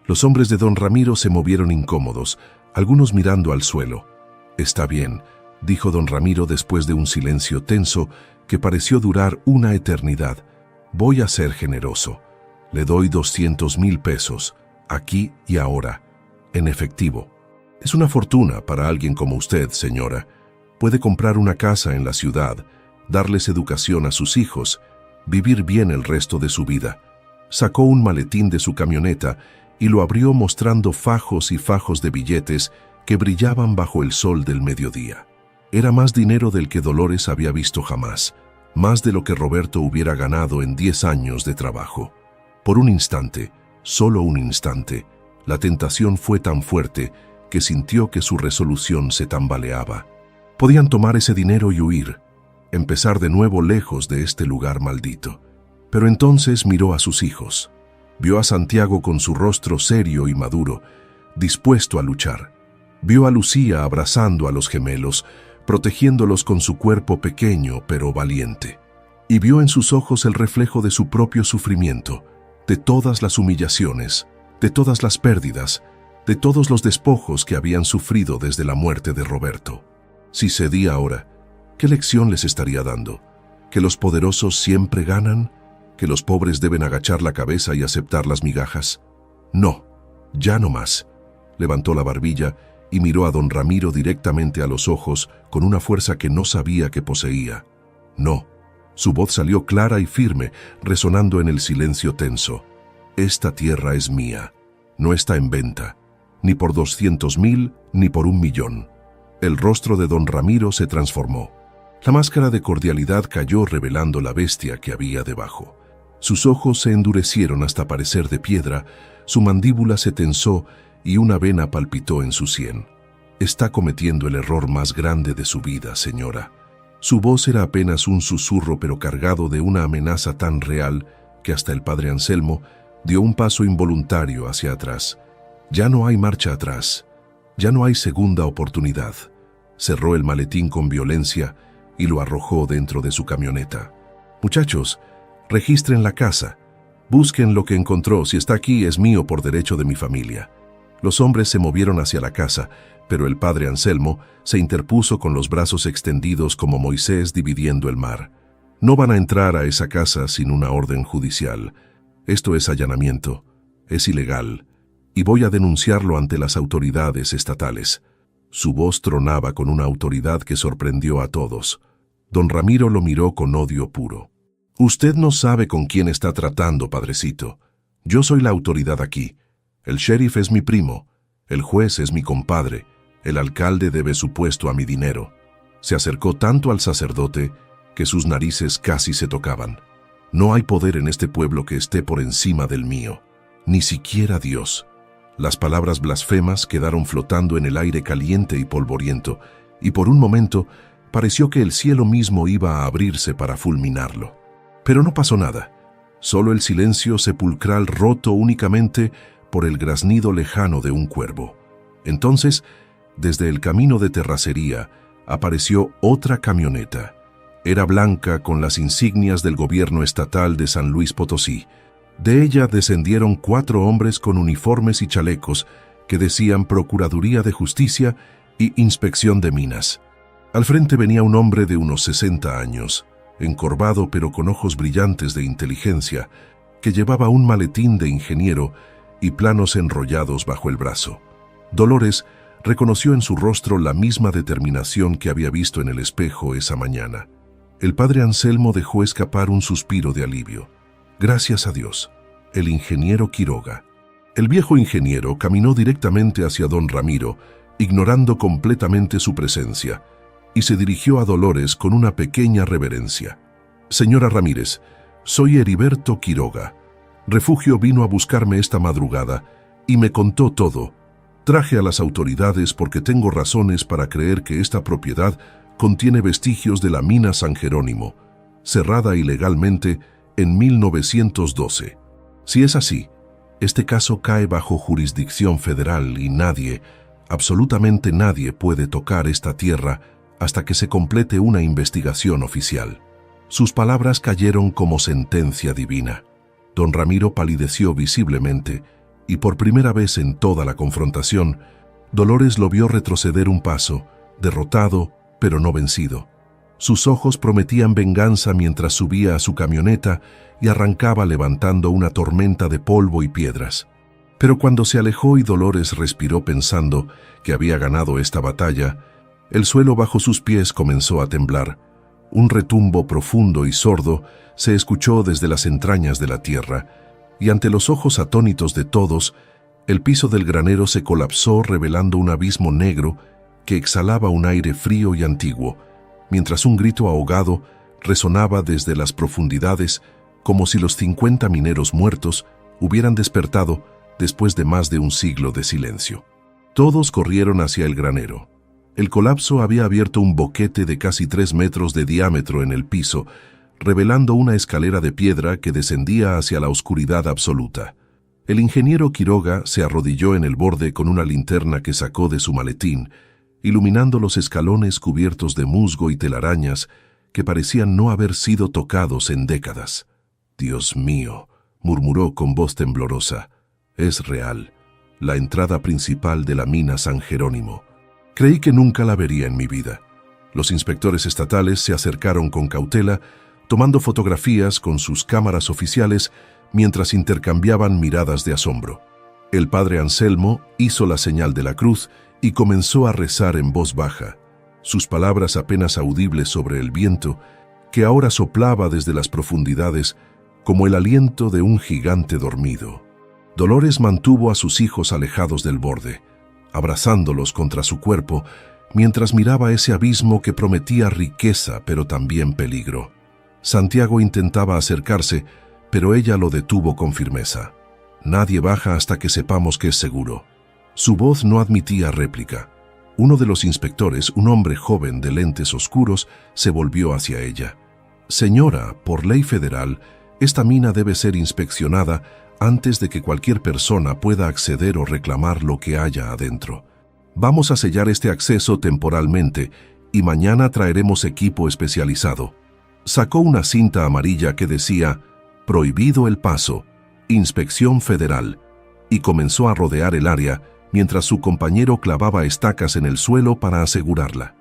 Los hombres de don Ramiro se movieron incómodos, algunos mirando al suelo. «Está bien», dijo don Ramiro después de un silencio tenso que pareció durar una eternidad. «Voy a ser generoso. Le doy 200,000 pesos, aquí y ahora, en efectivo. Es una fortuna para alguien como usted, señora. Puede comprar una casa en la ciudad, darles educación a sus hijos, vivir bien el resto de su vida. Sacó un maletín de su camioneta y lo abrió mostrando fajos y fajos de billetes que brillaban bajo el sol del mediodía. Era más dinero del que Dolores había visto jamás, más de lo que Roberto hubiera ganado en 10 años de trabajo. Por un instante, solo un instante, la tentación fue tan fuerte que sintió que su resolución se tambaleaba. Podían tomar ese dinero y huir, empezar de nuevo lejos de este lugar maldito. Pero entonces miró a sus hijos. Vio a Santiago con su rostro serio y maduro, dispuesto a luchar. Vio a Lucía abrazando a los gemelos, protegiéndolos con su cuerpo pequeño pero valiente. Y vio en sus ojos el reflejo de su propio sufrimiento, de todas las humillaciones, de todas las pérdidas, de todos los despojos que habían sufrido desde la muerte de Roberto. Si cedía ahora, ¿qué lección les estaría dando? ¿Que los poderosos siempre ganan? ¿Que los pobres deben agachar la cabeza y aceptar las migajas? No, ya no más. Levantó la barbilla y miró a don Ramiro directamente a los ojos con una fuerza que no sabía que poseía. No, su voz salió clara y firme, resonando en el silencio tenso. Esta tierra es mía, no está en venta, ni por 200,000 ni por 1,000,000. El rostro de don Ramiro se transformó. La máscara de cordialidad cayó revelando la bestia que había debajo. Sus ojos se endurecieron hasta parecer de piedra, su mandíbula se tensó y una vena palpitó en su sien. Está cometiendo el error más grande de su vida, señora. Su voz era apenas un susurro pero cargado de una amenaza tan real que hasta el padre Anselmo dio un paso involuntario hacia atrás. Ya no hay marcha atrás, ya no hay segunda oportunidad. Cerró el maletín con violencia y lo arrojó dentro de su camioneta. Muchachos, registren la casa. Busquen lo que encontró. Si está aquí, es mío por derecho de mi familia. Los hombres se movieron hacia la casa, pero el padre Anselmo se interpuso con los brazos extendidos como Moisés dividiendo el mar. No van a entrar a esa casa sin una orden judicial. Esto es allanamiento, es ilegal, y voy a denunciarlo ante las autoridades estatales. Su voz tronaba con una autoridad que sorprendió a todos. Don Ramiro lo miró con odio puro. Usted no sabe con quién está tratando, padrecito. Yo soy la autoridad aquí. El sheriff es mi primo, el juez es mi compadre, el alcalde debe su puesto a mi dinero. Se acercó tanto al sacerdote que sus narices casi se tocaban. No hay poder en este pueblo que esté por encima del mío, ni siquiera Dios. Las palabras blasfemas quedaron flotando en el aire caliente y polvoriento, y por un momento pareció que el cielo mismo iba a abrirse para fulminarlo. Pero no pasó nada, solo el silencio sepulcral roto únicamente por el graznido lejano de un cuervo. Entonces, desde el camino de terracería, apareció otra camioneta. Era blanca con las insignias del gobierno estatal de San Luis Potosí. De ella descendieron 4 hombres con uniformes y chalecos que decían Procuraduría de Justicia y Inspección de Minas. Al frente venía un hombre de unos 60 años, encorvado pero con ojos brillantes de inteligencia, que llevaba un maletín de ingeniero y planos enrollados bajo el brazo. Dolores reconoció en su rostro la misma determinación que había visto en el espejo esa mañana. El padre Anselmo dejó escapar un suspiro de alivio. Gracias a Dios, el ingeniero Quiroga. El viejo ingeniero caminó directamente hacia don Ramiro, ignorando completamente su presencia, y se dirigió a Dolores con una pequeña reverencia. Señora Ramírez, soy Heriberto Quiroga. Refugio vino a buscarme esta madrugada y me contó todo. Traje a las autoridades porque tengo razones para creer que esta propiedad contiene vestigios de la mina San Jerónimo, cerrada ilegalmente en 1912. Si es así, este caso cae bajo jurisdicción federal y nadie, absolutamente nadie puede tocar esta tierra hasta que se complete una investigación oficial. Sus palabras cayeron como sentencia divina. Don Ramiro palideció visiblemente y por primera vez en toda la confrontación, Dolores lo vio retroceder un paso, derrotado pero no vencido. Sus ojos prometían venganza mientras subía a su camioneta y arrancaba levantando una tormenta de polvo y piedras. Pero cuando se alejó y Dolores respiró pensando que había ganado esta batalla, el suelo bajo sus pies comenzó a temblar. Un retumbo profundo y sordo se escuchó desde las entrañas de la tierra, y ante los ojos atónitos de todos, el piso del granero se colapsó revelando un abismo negro que exhalaba un aire frío y antiguo, mientras un grito ahogado resonaba desde las profundidades como si los 50 mineros muertos hubieran despertado después de más de un siglo de silencio. Todos corrieron hacia el granero. El colapso había abierto un boquete de casi 3 metros de diámetro en el piso, revelando una escalera de piedra que descendía hacia la oscuridad absoluta. El ingeniero Quiroga se arrodilló en el borde con una linterna que sacó de su maletín, iluminando los escalones cubiertos de musgo y telarañas que parecían no haber sido tocados en décadas. «Dios mío», murmuró con voz temblorosa, «es real, la entrada principal de la mina San Jerónimo. Creí que nunca la vería en mi vida». Los inspectores estatales se acercaron con cautela, tomando fotografías con sus cámaras oficiales mientras intercambiaban miradas de asombro. El padre Anselmo hizo la señal de la cruz y comenzó a rezar en voz baja, sus palabras apenas audibles sobre el viento, que ahora soplaba desde las profundidades como el aliento de un gigante dormido. Dolores mantuvo a sus hijos alejados del borde, abrazándolos contra su cuerpo, mientras miraba ese abismo que prometía riqueza pero también peligro. Santiago intentaba acercarse, pero ella lo detuvo con firmeza. «Nadie baja hasta que sepamos que es seguro». Su voz no admitía réplica. Uno de los inspectores, un hombre joven de lentes oscuros, se volvió hacia ella. «Señora, por ley federal, esta mina debe ser inspeccionada antes de que cualquier persona pueda acceder o reclamar lo que haya adentro. Vamos a sellar este acceso temporalmente y mañana traeremos equipo especializado». Sacó una cinta amarilla que decía «Prohibido el paso, Inspección Federal», y comenzó a rodear el área mientras su compañero clavaba estacas en el suelo para asegurarla.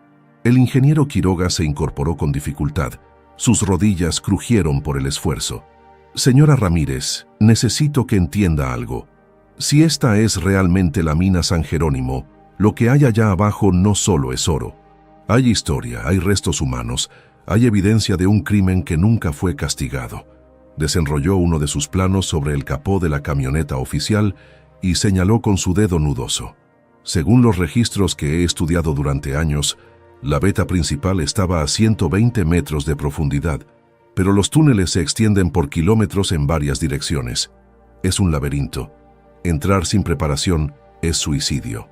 El ingeniero Quiroga se incorporó con dificultad. Sus rodillas crujieron por el esfuerzo. «Señora Ramírez, necesito que entienda algo. Si esta es realmente la mina San Jerónimo, lo que hay allá abajo no solo es oro. Hay historia, hay restos humanos, hay evidencia de un crimen que nunca fue castigado». Desenrolló uno de sus planos sobre el capó de la camioneta oficial y señaló con su dedo nudoso. «Según los registros que he estudiado durante años, la veta principal estaba a 120 metros de profundidad, pero los túneles se extienden por kilómetros en varias direcciones. Es un laberinto. Entrar sin preparación es suicidio».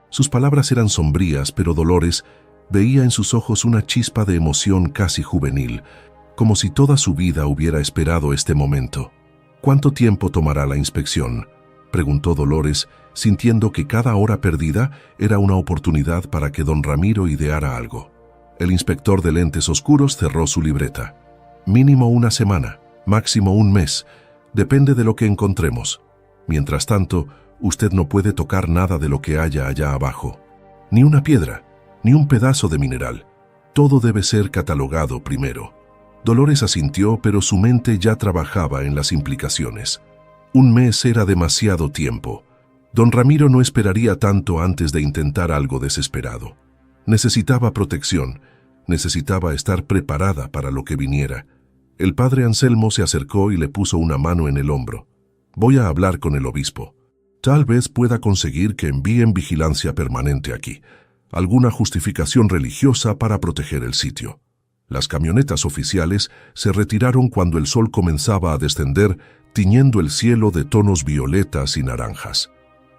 Sus palabras eran sombrías, pero Dolores veía en sus ojos una chispa de emoción casi juvenil, como si toda su vida hubiera esperado este momento. «¿Cuánto tiempo tomará la inspección?», preguntó Dolores, sintiendo que cada hora perdida era una oportunidad para que don Ramiro ideara algo. El inspector de lentes oscuros cerró su libreta. «Mínimo una semana, máximo un mes, depende de lo que encontremos. Mientras tanto, usted no puede tocar nada de lo que haya allá abajo. Ni una piedra, ni un pedazo de mineral. Todo debe ser catalogado primero». Dolores asintió, pero su mente ya trabajaba en las implicaciones. Un mes era demasiado tiempo. Don Ramiro no esperaría tanto antes de intentar algo desesperado. Necesitaba protección, necesitaba estar preparada para lo que viniera. El padre Anselmo se acercó y le puso una mano en el hombro. «Voy a hablar con el obispo. Tal vez pueda conseguir que envíen vigilancia permanente aquí, alguna justificación religiosa para proteger el sitio». Las camionetas oficiales se retiraron cuando el sol comenzaba a descender, tiñendo el cielo de tonos violetas y naranjas.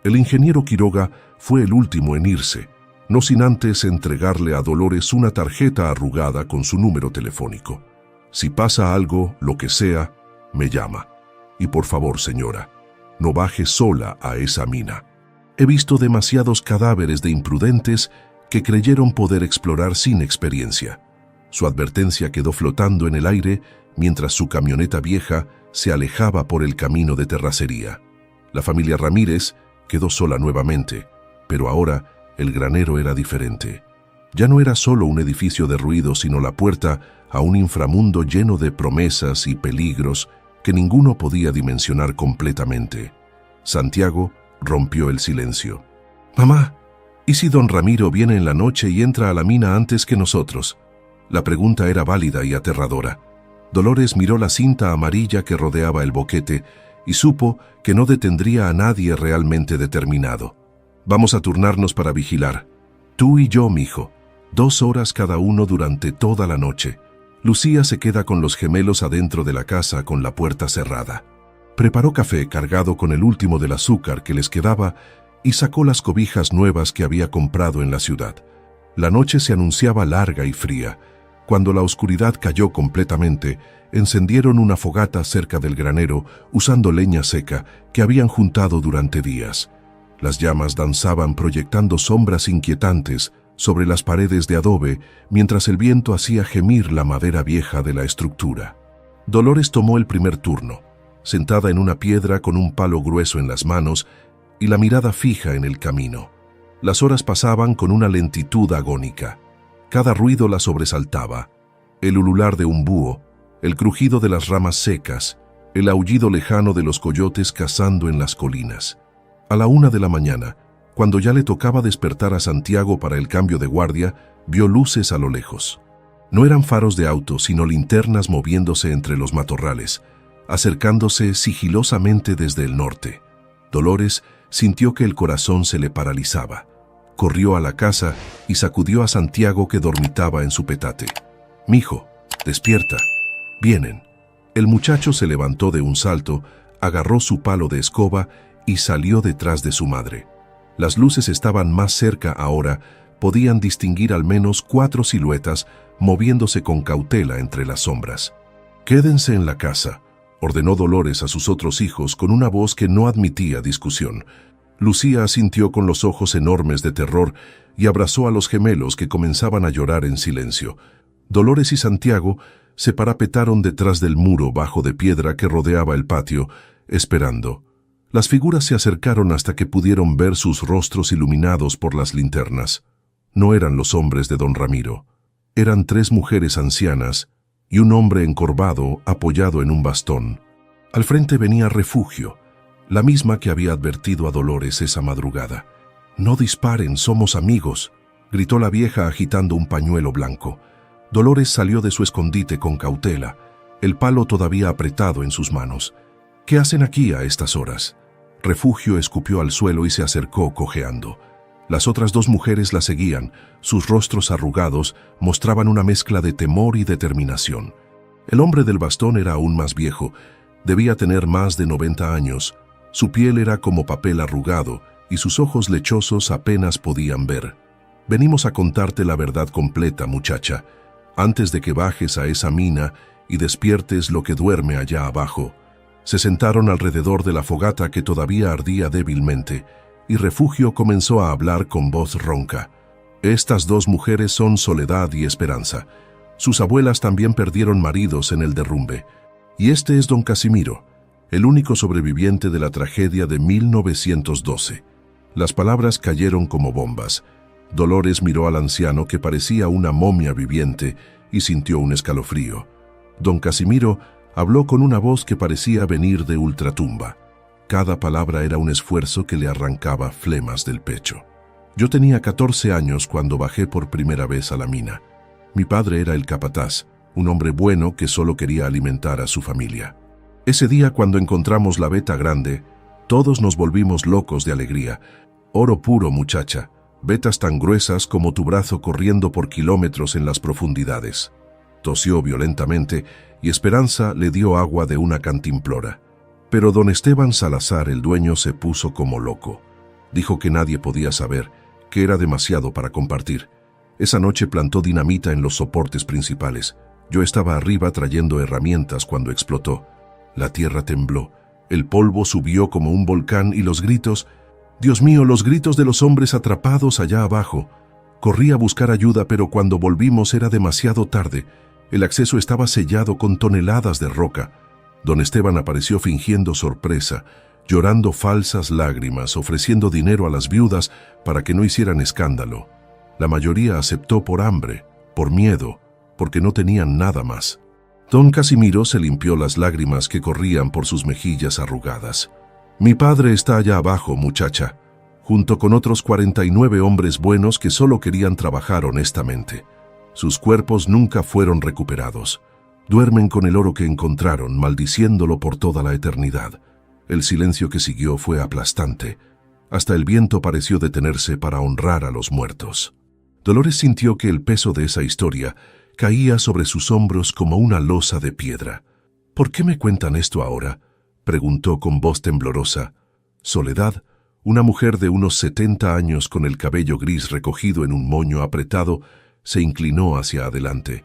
El ingeniero Quiroga fue el último en irse, no sin antes entregarle a Dolores una tarjeta arrugada con su número telefónico. «Si pasa algo, lo que sea, me llama. Y por favor, señora, no baje sola a esa mina. He visto demasiados cadáveres de imprudentes que creyeron poder explorar sin experiencia». Su advertencia quedó flotando en el aire mientras su camioneta vieja se alejaba por el camino de terracería. La familia Ramírez quedó sola nuevamente, pero ahora el granero era diferente. Ya no era solo un edificio de ruido, sino la puerta a un inframundo lleno de promesas y peligros que ninguno podía dimensionar completamente. Santiago rompió el silencio. «Mamá, ¿y si don Ramiro viene en la noche y entra a la mina antes que nosotros?» La pregunta era válida y aterradora. Dolores miró la cinta amarilla que rodeaba el boquete y supo que no detendría a nadie realmente determinado. «Vamos a turnarnos para vigilar. Tú y yo, mijo. 2 horas cada uno durante toda la noche. Lucía se queda con los gemelos adentro de la casa con la puerta cerrada». Preparó café cargado con el último del azúcar que les quedaba y sacó las cobijas nuevas que había comprado en la ciudad. La noche se anunciaba larga y fría. Cuando la oscuridad cayó completamente, encendieron una fogata cerca del granero usando leña seca que habían juntado durante días. Las llamas danzaban proyectando sombras inquietantes sobre las paredes de adobe mientras el viento hacía gemir la madera vieja de la estructura. Dolores tomó el primer turno, sentada en una piedra con un palo grueso en las manos y la mirada fija en el camino. Las horas pasaban con una lentitud agónica. Cada ruido la sobresaltaba: el ulular de un búho, el crujido de las ramas secas, el aullido lejano de los coyotes cazando en las colinas. A la 1 de la mañana, cuando ya le tocaba despertar a Santiago para el cambio de guardia, vio luces a lo lejos. No eran faros de auto, sino linternas moviéndose entre los matorrales, acercándose sigilosamente desde el norte. Dolores sintió que el corazón se le paralizaba. Corrió a la casa y sacudió a Santiago, que dormitaba en su petate. «Mijo, despierta. Vienen». El muchacho se levantó de un salto, agarró su palo de escoba y salió detrás de su madre. Las luces estaban más cerca ahora, podían distinguir al menos 4 siluetas moviéndose con cautela entre las sombras. «Quédense en la casa», ordenó Dolores a sus otros hijos con una voz que no admitía discusión. Lucía asintió con los ojos enormes de terror y abrazó a los gemelos, que comenzaban a llorar en silencio. Dolores y Santiago se parapetaron detrás del muro bajo de piedra que rodeaba el patio, esperando. Las figuras se acercaron hasta que pudieron ver sus rostros iluminados por las linternas. No eran los hombres de don Ramiro. Eran 3 mujeres ancianas y un hombre encorvado apoyado en un bastón. Al frente venía Refugio, la misma que había advertido a Dolores esa madrugada. «No disparen, somos amigos», gritó la vieja agitando un pañuelo blanco. Dolores salió de su escondite con cautela, el palo todavía apretado en sus manos. «¿Qué hacen aquí a estas horas?». Refugio escupió al suelo y se acercó cojeando. Las otras 2 mujeres la seguían. Sus rostros arrugados mostraban una mezcla de temor y determinación. El hombre del bastón era aún más viejo. Debía tener más de 90 años. Su piel era como papel arrugado y sus ojos lechosos apenas podían ver. «Venimos a contarte la verdad completa, muchacha, antes de que bajes a esa mina y despiertes lo que duerme allá abajo». Se sentaron alrededor de la fogata que todavía ardía débilmente, y Refugio comenzó a hablar con voz ronca. «Estas 2 mujeres son Soledad y Esperanza. Sus abuelas también perdieron maridos en el derrumbe. Y este es don Casimiro, el único sobreviviente de la tragedia de 1912. Las palabras cayeron como bombas. Dolores miró al anciano, que parecía una momia viviente, y sintió un escalofrío. Don Casimiro habló con una voz que parecía venir de ultratumba. Cada palabra era un esfuerzo que le arrancaba flemas del pecho. «Yo tenía 14 años cuando bajé por primera vez a la mina. Mi padre era el capataz, un hombre bueno que solo quería alimentar a su familia. Ese día, cuando encontramos la veta grande, todos nos volvimos locos de alegría. Oro puro, muchacha, vetas tan gruesas como tu brazo corriendo por kilómetros en las profundidades». Tosió violentamente y Esperanza le dio agua de una cantimplora. Pero don Esteban Salazar, el dueño, se puso como loco. Dijo que nadie podía saber, que era demasiado para compartir. Esa noche plantó dinamita en los soportes principales. Yo estaba arriba trayendo herramientas cuando explotó. La tierra tembló, el polvo subió como un volcán y los gritos, Dios mío, los gritos de los hombres atrapados allá abajo. Corrí a buscar ayuda, pero cuando volvimos era demasiado tarde. El acceso estaba sellado con toneladas de roca. Don Esteban apareció fingiendo sorpresa, llorando falsas lágrimas, ofreciendo dinero a las viudas para que no hicieran escándalo. La mayoría aceptó por hambre, por miedo, porque no tenían nada más. Don Casimiro se limpió las lágrimas que corrían por sus mejillas arrugadas. «Mi padre está allá abajo, muchacha, junto con otros 49 hombres buenos que solo querían trabajar honestamente. Sus cuerpos nunca fueron recuperados. Duermen con el oro que encontraron, maldiciéndolo por toda la eternidad». El silencio que siguió fue aplastante. Hasta el viento pareció detenerse para honrar a los muertos. Dolores sintió que el peso de esa historia caía sobre sus hombros como una losa de piedra. «¿Por qué me cuentan esto ahora?», preguntó con voz temblorosa. Soledad, una mujer de unos 70 años con el cabello gris recogido en un moño apretado, se inclinó hacia adelante.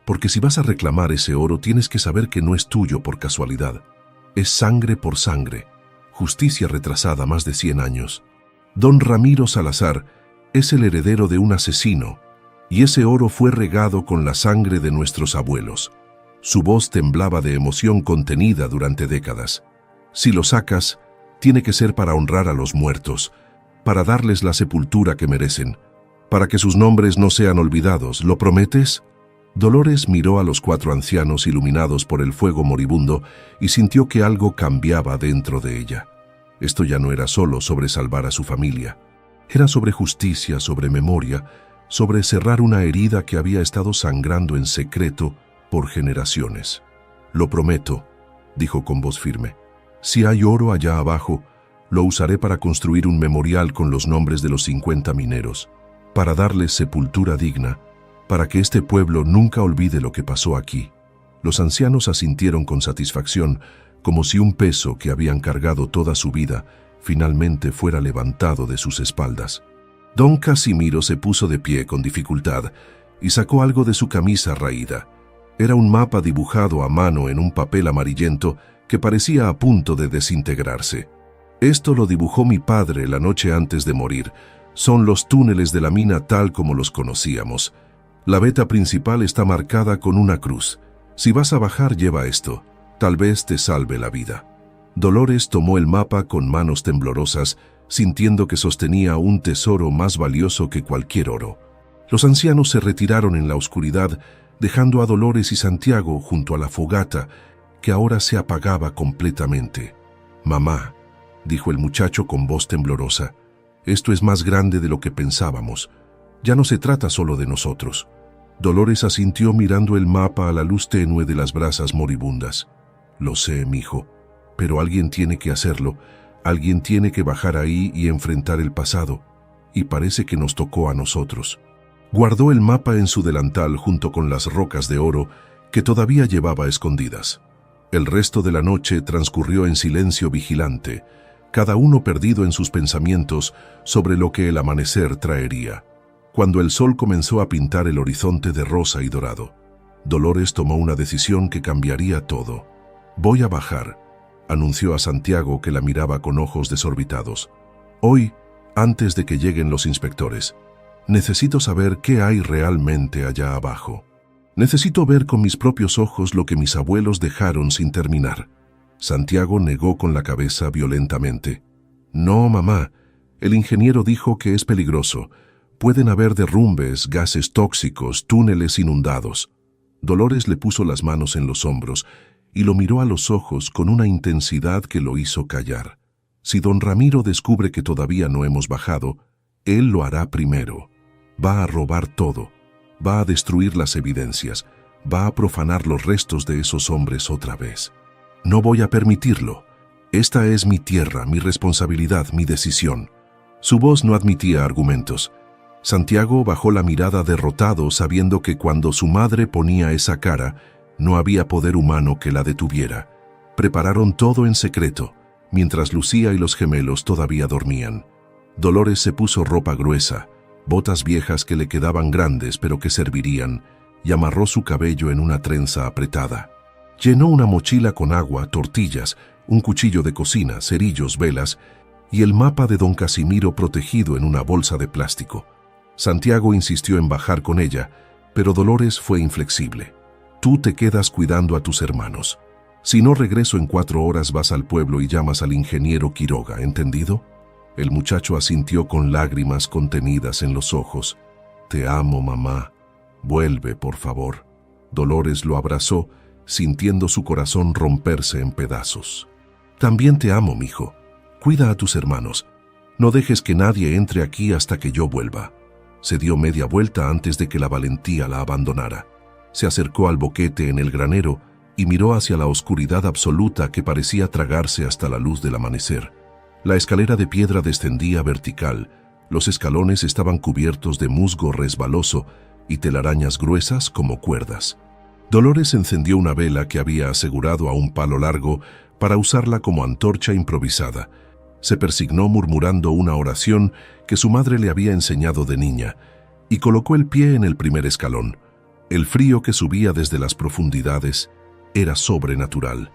«Porque si vas a reclamar ese oro tienes que saber que no es tuyo por casualidad. Es sangre por sangre, justicia retrasada más de 100 años. Don Ramiro Salazar es el heredero de un asesino, y ese oro fue regado con la sangre de nuestros abuelos». Su voz temblaba de emoción contenida durante décadas. «Si lo sacas, tiene que ser para honrar a los muertos, para darles la sepultura que merecen, para que sus nombres no sean olvidados. ¿Lo prometes?». Dolores miró a los 4 ancianos iluminados por el fuego moribundo y sintió que algo cambiaba dentro de ella. Esto ya no era solo sobre salvar a su familia. Era sobre justicia, sobre memoria, sobre cerrar una herida que había estado sangrando en secreto por generaciones. «Lo prometo», dijo con voz firme. «Si hay oro allá abajo, lo usaré para construir un memorial con los nombres de los 50 mineros, para darles sepultura digna, para que este pueblo nunca olvide lo que pasó aquí». Los ancianos asintieron con satisfacción, como si un peso que habían cargado toda su vida finalmente fuera levantado de sus espaldas. Don Casimiro se puso de pie con dificultad y sacó algo de su camisa raída. Era un mapa dibujado a mano en un papel amarillento que parecía a punto de desintegrarse. «Esto lo dibujó mi padre la noche antes de morir. Son los túneles de la mina tal como los conocíamos. La veta principal está marcada con una cruz. Si vas a bajar, lleva esto. Tal vez te salve la vida». Dolores tomó el mapa con manos temblorosas, sintiendo que sostenía un tesoro más valioso que cualquier oro. Los ancianos se retiraron en la oscuridad, dejando a Dolores y Santiago junto a la fogata, que ahora se apagaba completamente. «Mamá», dijo el muchacho con voz temblorosa, «esto es más grande de lo que pensábamos. Ya no se trata solo de nosotros». Dolores asintió mirando el mapa a la luz tenue de las brasas moribundas. «Lo sé, mijo, pero alguien tiene que hacerlo. Alguien tiene que bajar ahí y enfrentar el pasado, y parece que nos tocó a nosotros». Guardó el mapa en su delantal junto con las rocas de oro que todavía llevaba escondidas. El resto de la noche transcurrió en silencio vigilante, cada uno perdido en sus pensamientos sobre lo que el amanecer traería. Cuando el sol comenzó a pintar el horizonte de rosa y dorado, Dolores tomó una decisión que cambiaría todo. «Voy a bajar», anunció a Santiago, que la miraba con ojos desorbitados. «Hoy, antes de que lleguen los inspectores. Necesito saber qué hay realmente allá abajo. Necesito ver con mis propios ojos lo que mis abuelos dejaron sin terminar». Santiago negó con la cabeza violentamente. «No, mamá. El ingeniero dijo que es peligroso. Pueden haber derrumbes, gases tóxicos, túneles inundados». Dolores le puso las manos en los hombros y lo miró a los ojos con una intensidad que lo hizo callar. «Si don Ramiro descubre que todavía no hemos bajado, él lo hará primero. Va a robar todo. Va a destruir las evidencias. Va a profanar los restos de esos hombres otra vez. No voy a permitirlo. Esta es mi tierra, mi responsabilidad, mi decisión». Su voz no admitía argumentos. Santiago bajó la mirada derrotado, sabiendo que cuando su madre ponía esa cara, no había poder humano que la detuviera. Prepararon todo en secreto, mientras Lucía y los gemelos todavía dormían. Dolores se puso ropa gruesa, botas viejas que le quedaban grandes pero que servirían, y amarró su cabello en una trenza apretada. Llenó una mochila con agua, tortillas, un cuchillo de cocina, cerillos, velas y el mapa de don Casimiro protegido en una bolsa de plástico. Santiago insistió en bajar con ella, pero Dolores fue inflexible. «Tú te quedas cuidando a tus hermanos. Si no regreso en 4 horas, vas al pueblo y llamas al ingeniero Quiroga, ¿entendido?». El muchacho asintió con lágrimas contenidas en los ojos. Te amo, mamá. Vuelve, por favor. Dolores lo abrazó, sintiendo su corazón romperse en pedazos. También te amo, mijo. Cuida a tus hermanos. No dejes que nadie entre aquí hasta que yo vuelva. Se dio media vuelta antes de que la valentía la abandonara. Se acercó al boquete en el granero y miró hacia la oscuridad absoluta que parecía tragarse hasta la luz del amanecer. La escalera de piedra descendía vertical. Los escalones estaban cubiertos de musgo resbaloso y telarañas gruesas como cuerdas. Dolores encendió una vela que había asegurado a un palo largo para usarla como antorcha improvisada. Se persignó murmurando una oración que su madre le había enseñado de niña y colocó el pie en el primer escalón. El frío que subía desde las profundidades era sobrenatural.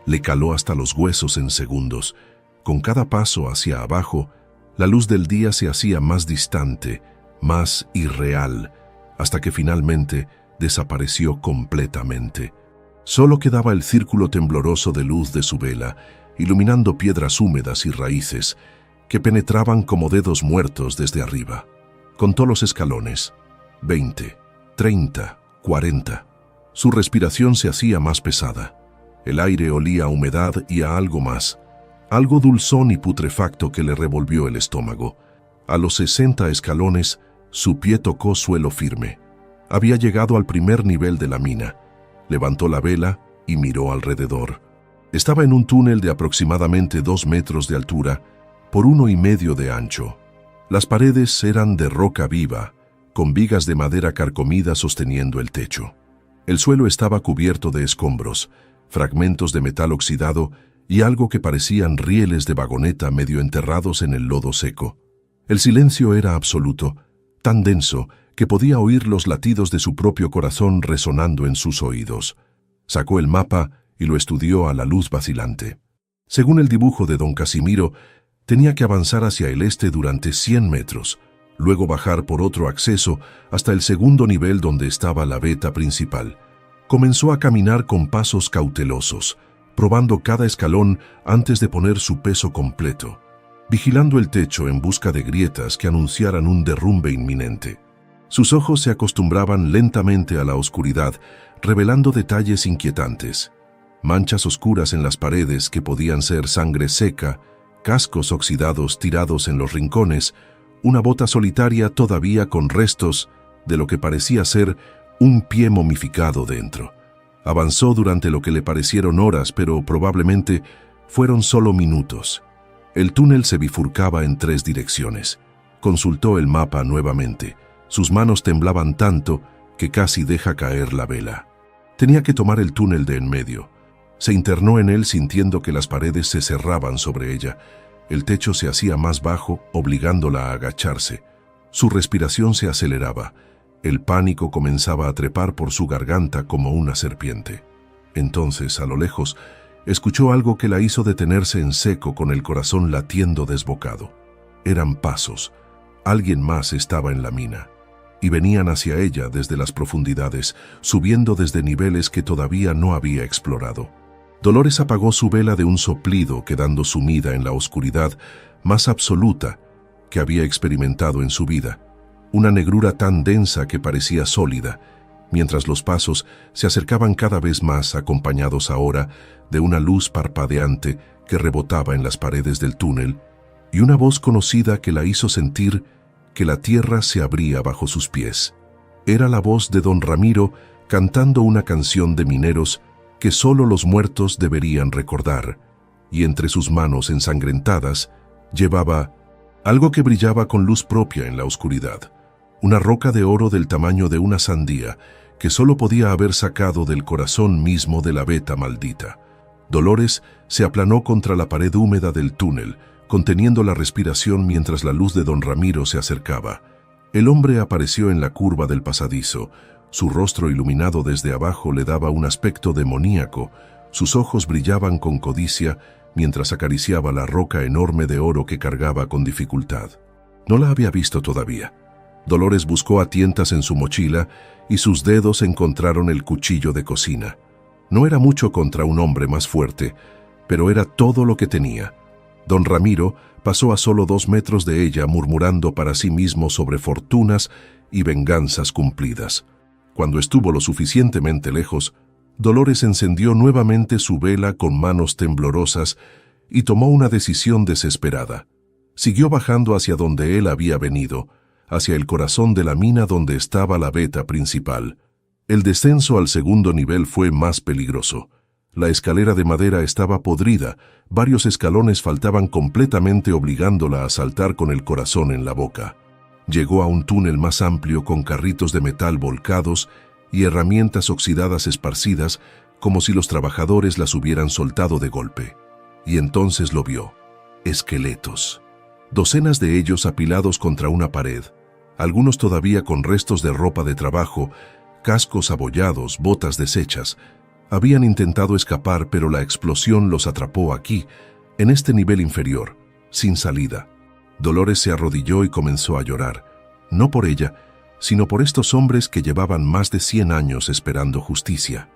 Le caló hasta los huesos en segundos. Con cada paso hacia abajo, la luz del día se hacía más distante, más irreal, hasta que finalmente desapareció completamente. Solo quedaba el círculo tembloroso de luz de su vela, iluminando piedras húmedas y raíces que penetraban como dedos muertos desde arriba. Contó los escalones. 20, 30, 40. Su respiración se hacía más pesada. El aire olía a humedad y a algo más, algo dulzón y putrefacto que le revolvió el estómago. A los 60 escalones, su pie tocó suelo firme. Había llegado al primer nivel de la mina. Levantó la vela y miró alrededor. Estaba en un túnel de aproximadamente 2 metros de altura por 1,5 de ancho. Las paredes eran de roca viva, con vigas de madera carcomida sosteniendo el techo. El suelo estaba cubierto de escombros, fragmentos de metal oxidado y algo que parecían rieles de vagoneta medio enterrados en el lodo seco. El silencio era absoluto, tan denso que podía oír los latidos de su propio corazón resonando en sus oídos. Sacó el mapa y lo estudió a la luz vacilante. Según el dibujo de don Casimiro, tenía que avanzar hacia el este durante 100 metros, luego bajar por otro acceso hasta el segundo nivel donde estaba la veta principal. Comenzó a caminar con pasos cautelosos, probando cada escalón antes de poner su peso completo, vigilando el techo en busca de grietas que anunciaran un derrumbe inminente. Sus ojos se acostumbraban lentamente a la oscuridad, revelando detalles inquietantes. Manchas oscuras en las paredes que podían ser sangre seca, cascos oxidados tirados en los rincones, una bota solitaria todavía con restos de lo que parecía ser un pie momificado dentro. Avanzó durante lo que le parecieron horas, pero probablemente fueron solo minutos. El túnel se bifurcaba en 3 direcciones. Consultó el mapa nuevamente. Sus manos temblaban tanto que casi deja caer la vela. Tenía que tomar el túnel de en medio. Se internó en él sintiendo que las paredes se cerraban sobre ella. El techo se hacía más bajo, obligándola a agacharse. Su respiración se aceleraba. El pánico comenzaba a trepar por su garganta como una serpiente. Entonces, a lo lejos, escuchó algo que la hizo detenerse en seco con el corazón latiendo desbocado. Eran pasos. Alguien más estaba en la mina. Y venían hacia ella desde las profundidades, subiendo desde niveles que todavía no había explorado. Dolores apagó su vela de un soplido, quedando sumida en la oscuridad más absoluta que había experimentado en su vida. Una negrura tan densa que parecía sólida, mientras los pasos se acercaban cada vez más, acompañados ahora de una luz parpadeante que rebotaba en las paredes del túnel y una voz conocida que la hizo sentir que la tierra se abría bajo sus pies. Era la voz de don Ramiro cantando una canción de mineros que solo los muertos deberían recordar, y entre sus manos ensangrentadas llevaba algo que brillaba con luz propia en la oscuridad, una roca de oro del tamaño de una sandía que solo podía haber sacado del corazón mismo de la veta maldita. Dolores se aplanó contra la pared húmeda del túnel, conteniendo la respiración mientras la luz de don Ramiro se acercaba. El hombre apareció en la curva del pasadizo. Su rostro iluminado desde abajo le daba un aspecto demoníaco. Sus ojos brillaban con codicia mientras acariciaba la roca enorme de oro que cargaba con dificultad. No la había visto todavía. Dolores buscó a tientas en su mochila y sus dedos encontraron el cuchillo de cocina. No era mucho contra un hombre más fuerte, pero era todo lo que tenía. Don Ramiro pasó a solo 2 metros de ella, murmurando para sí mismo sobre fortunas y venganzas cumplidas. Cuando estuvo lo suficientemente lejos, Dolores encendió nuevamente su vela con manos temblorosas y tomó una decisión desesperada. Siguió bajando hacia donde él había venido, hacia el corazón de la mina donde estaba la veta principal. El descenso al segundo nivel fue más peligroso. La escalera de madera estaba podrida, varios escalones faltaban completamente obligándola a saltar con el corazón en la boca. Llegó a un túnel más amplio con carritos de metal volcados y herramientas oxidadas esparcidas como si los trabajadores las hubieran soltado de golpe. Y entonces lo vio. Esqueletos. Docenas de ellos apilados contra una pared, algunos todavía con restos de ropa de trabajo, cascos abollados, botas deshechas. Habían intentado escapar, pero la explosión los atrapó aquí, en este nivel inferior, sin salida. Dolores se arrodilló y comenzó a llorar, no por ella, sino por estos hombres que llevaban más de 100 años esperando justicia.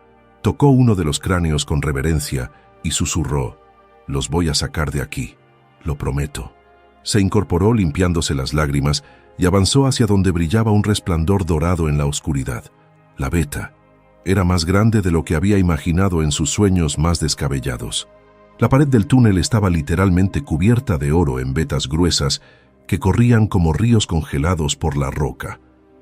Tocó uno de los cráneos con reverencia y susurró: «Los voy a sacar de aquí, lo prometo». Se incorporó limpiándose las lágrimas y avanzó hacia donde brillaba un resplandor dorado en la oscuridad. La veta era más grande de lo que había imaginado en sus sueños más descabellados. La pared del túnel estaba literalmente cubierta de oro en vetas gruesas que corrían como ríos congelados por la roca.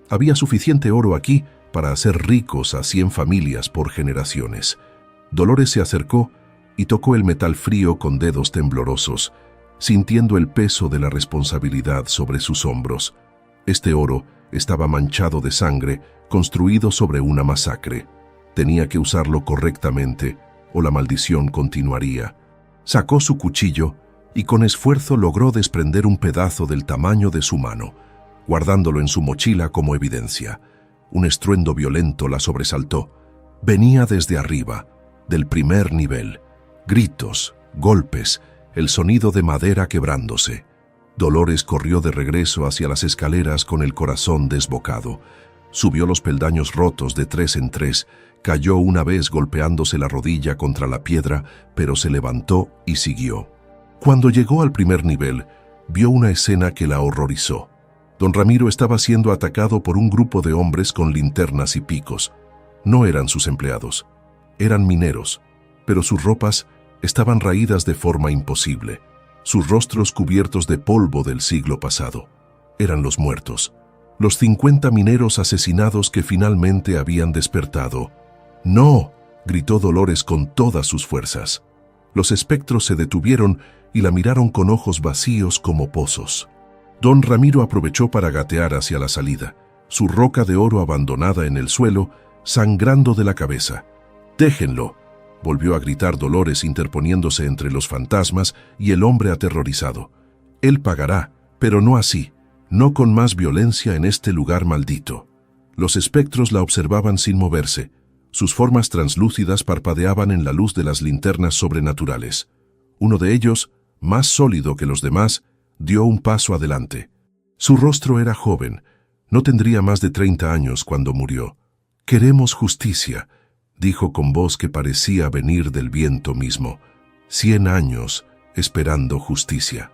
Había suficiente oro aquí para hacer ricos a 100 familias por generaciones. Dolores se acercó y tocó el metal frío con dedos temblorosos, sintiendo el peso de la responsabilidad sobre sus hombros. Este oro estaba manchado de sangre, construido sobre una masacre. Tenía que usarlo correctamente, o la maldición continuaría. Sacó su cuchillo y con esfuerzo logró desprender un pedazo del tamaño de su mano, guardándolo en su mochila como evidencia. Un estruendo violento la sobresaltó. Venía desde arriba, del primer nivel. Gritos, golpes, el sonido de madera quebrándose. Dolores corrió de regreso hacia las escaleras con el corazón desbocado. Subió los peldaños rotos de 3 en 3, cayó una vez golpeándose la rodilla contra la piedra, pero se levantó y siguió. Cuando llegó al primer nivel, vio una escena que la horrorizó. Don Ramiro estaba siendo atacado por un grupo de hombres con linternas y picos. No eran sus empleados, eran mineros, pero sus ropas estaban raídas de forma imposible, sus rostros cubiertos de polvo del siglo pasado. Eran los muertos, los 50 mineros asesinados que finalmente habían despertado. «¡No!», gritó Dolores con todas sus fuerzas. Los espectros se detuvieron y la miraron con ojos vacíos como pozos. Don Ramiro aprovechó para gatear hacia la salida, su roca de oro abandonada en el suelo, sangrando de la cabeza. «¡Déjenlo!», volvió a gritar Dolores, interponiéndose entre los fantasmas y el hombre aterrorizado. «Él pagará, pero no así, no con más violencia en este lugar maldito». Los espectros la observaban sin moverse. Sus formas translúcidas parpadeaban en la luz de las linternas sobrenaturales. Uno de ellos, más sólido que los demás, dio un paso adelante. Su rostro era joven, no tendría más de 30 años cuando murió. «Queremos justicia», dijo con voz que parecía venir del viento mismo. 100 años esperando justicia.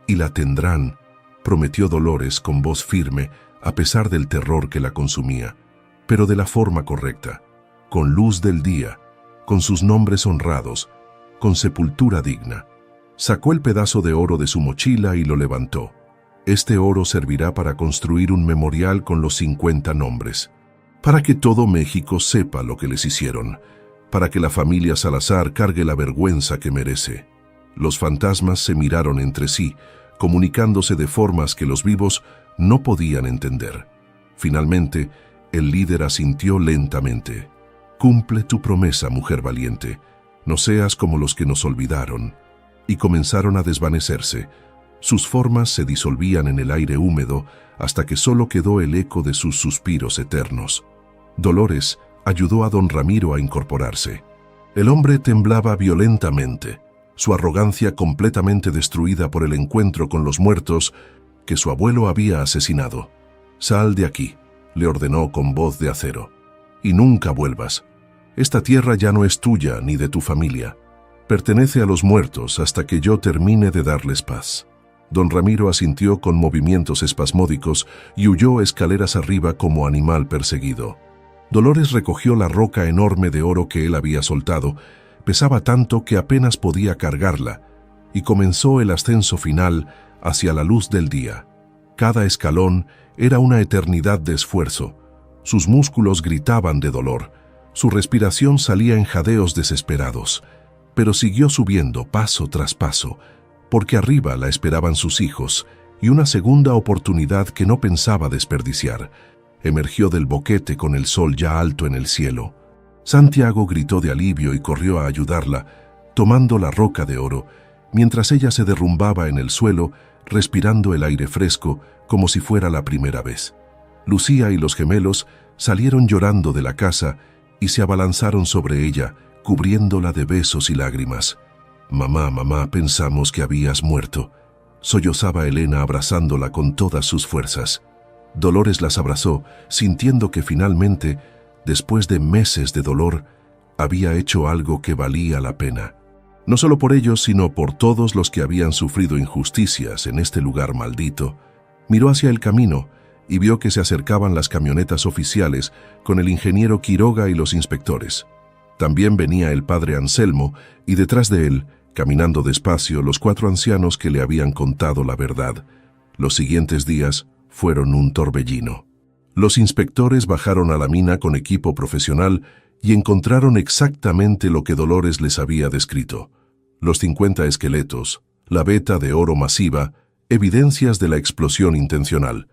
«Y la tendrán», prometió Dolores con voz firme, a pesar del terror que la consumía, pero de la forma correcta, con luz del día, con sus nombres honrados, con sepultura digna. Sacó el pedazo de oro de su mochila y lo levantó. Este oro servirá para construir un memorial con los 50 nombres, para que todo México sepa lo que les hicieron, para que la familia Salazar cargue la vergüenza que merece. Los fantasmas se miraron entre sí, comunicándose de formas que los vivos no podían entender. Finalmente, el líder asintió lentamente. «Cumple tu promesa, mujer valiente. No seas como los que nos olvidaron». Y comenzaron a desvanecerse. Sus formas se disolvían en el aire húmedo hasta que solo quedó el eco de sus suspiros eternos. Dolores ayudó a don Ramiro a incorporarse. El hombre temblaba violentamente, su arrogancia completamente destruida por el encuentro con los muertos que su abuelo había asesinado. «Sal de aquí», le ordenó con voz de acero, «y nunca vuelvas. Esta tierra ya no es tuya ni de tu familia». Pertenece a los muertos hasta que yo termine de darles paz. Don Ramiro asintió con movimientos espasmódicos y huyó escaleras arriba como animal perseguido. Dolores recogió la roca enorme de oro que él había soltado. Pesaba tanto que apenas podía cargarla, y comenzó el ascenso final hacia la luz del día. Cada escalón era una eternidad de esfuerzo. Sus músculos gritaban de dolor. Su respiración salía en jadeos desesperados. Pero siguió subiendo paso tras paso, porque arriba la esperaban sus hijos y una segunda oportunidad que no pensaba desperdiciar. Emergió del boquete con el sol ya alto en el cielo. Santiago gritó de alivio y corrió a ayudarla, tomando la roca de oro, mientras ella se derrumbaba en el suelo, respirando el aire fresco como si fuera la primera vez. Lucía y los gemelos salieron llorando de la casa y se abalanzaron sobre ella, cubriéndola de besos y lágrimas. «Mamá, mamá, pensamos que habías muerto», sollozaba Elena abrazándola con todas sus fuerzas. Dolores las abrazó, sintiendo que finalmente, después de meses de dolor, había hecho algo que valía la pena. No solo por ellos, sino por todos los que habían sufrido injusticias en este lugar maldito. Miró hacia el camino y vio que se acercaban las camionetas oficiales con el ingeniero Quiroga y los inspectores. También venía el padre Anselmo y detrás de él, caminando despacio, los 4 ancianos que le habían contado la verdad. Los siguientes días fueron un torbellino. Los inspectores bajaron a la mina con equipo profesional y encontraron exactamente lo que Dolores les había descrito. Los 50 esqueletos, la veta de oro masiva, evidencias de la explosión intencional.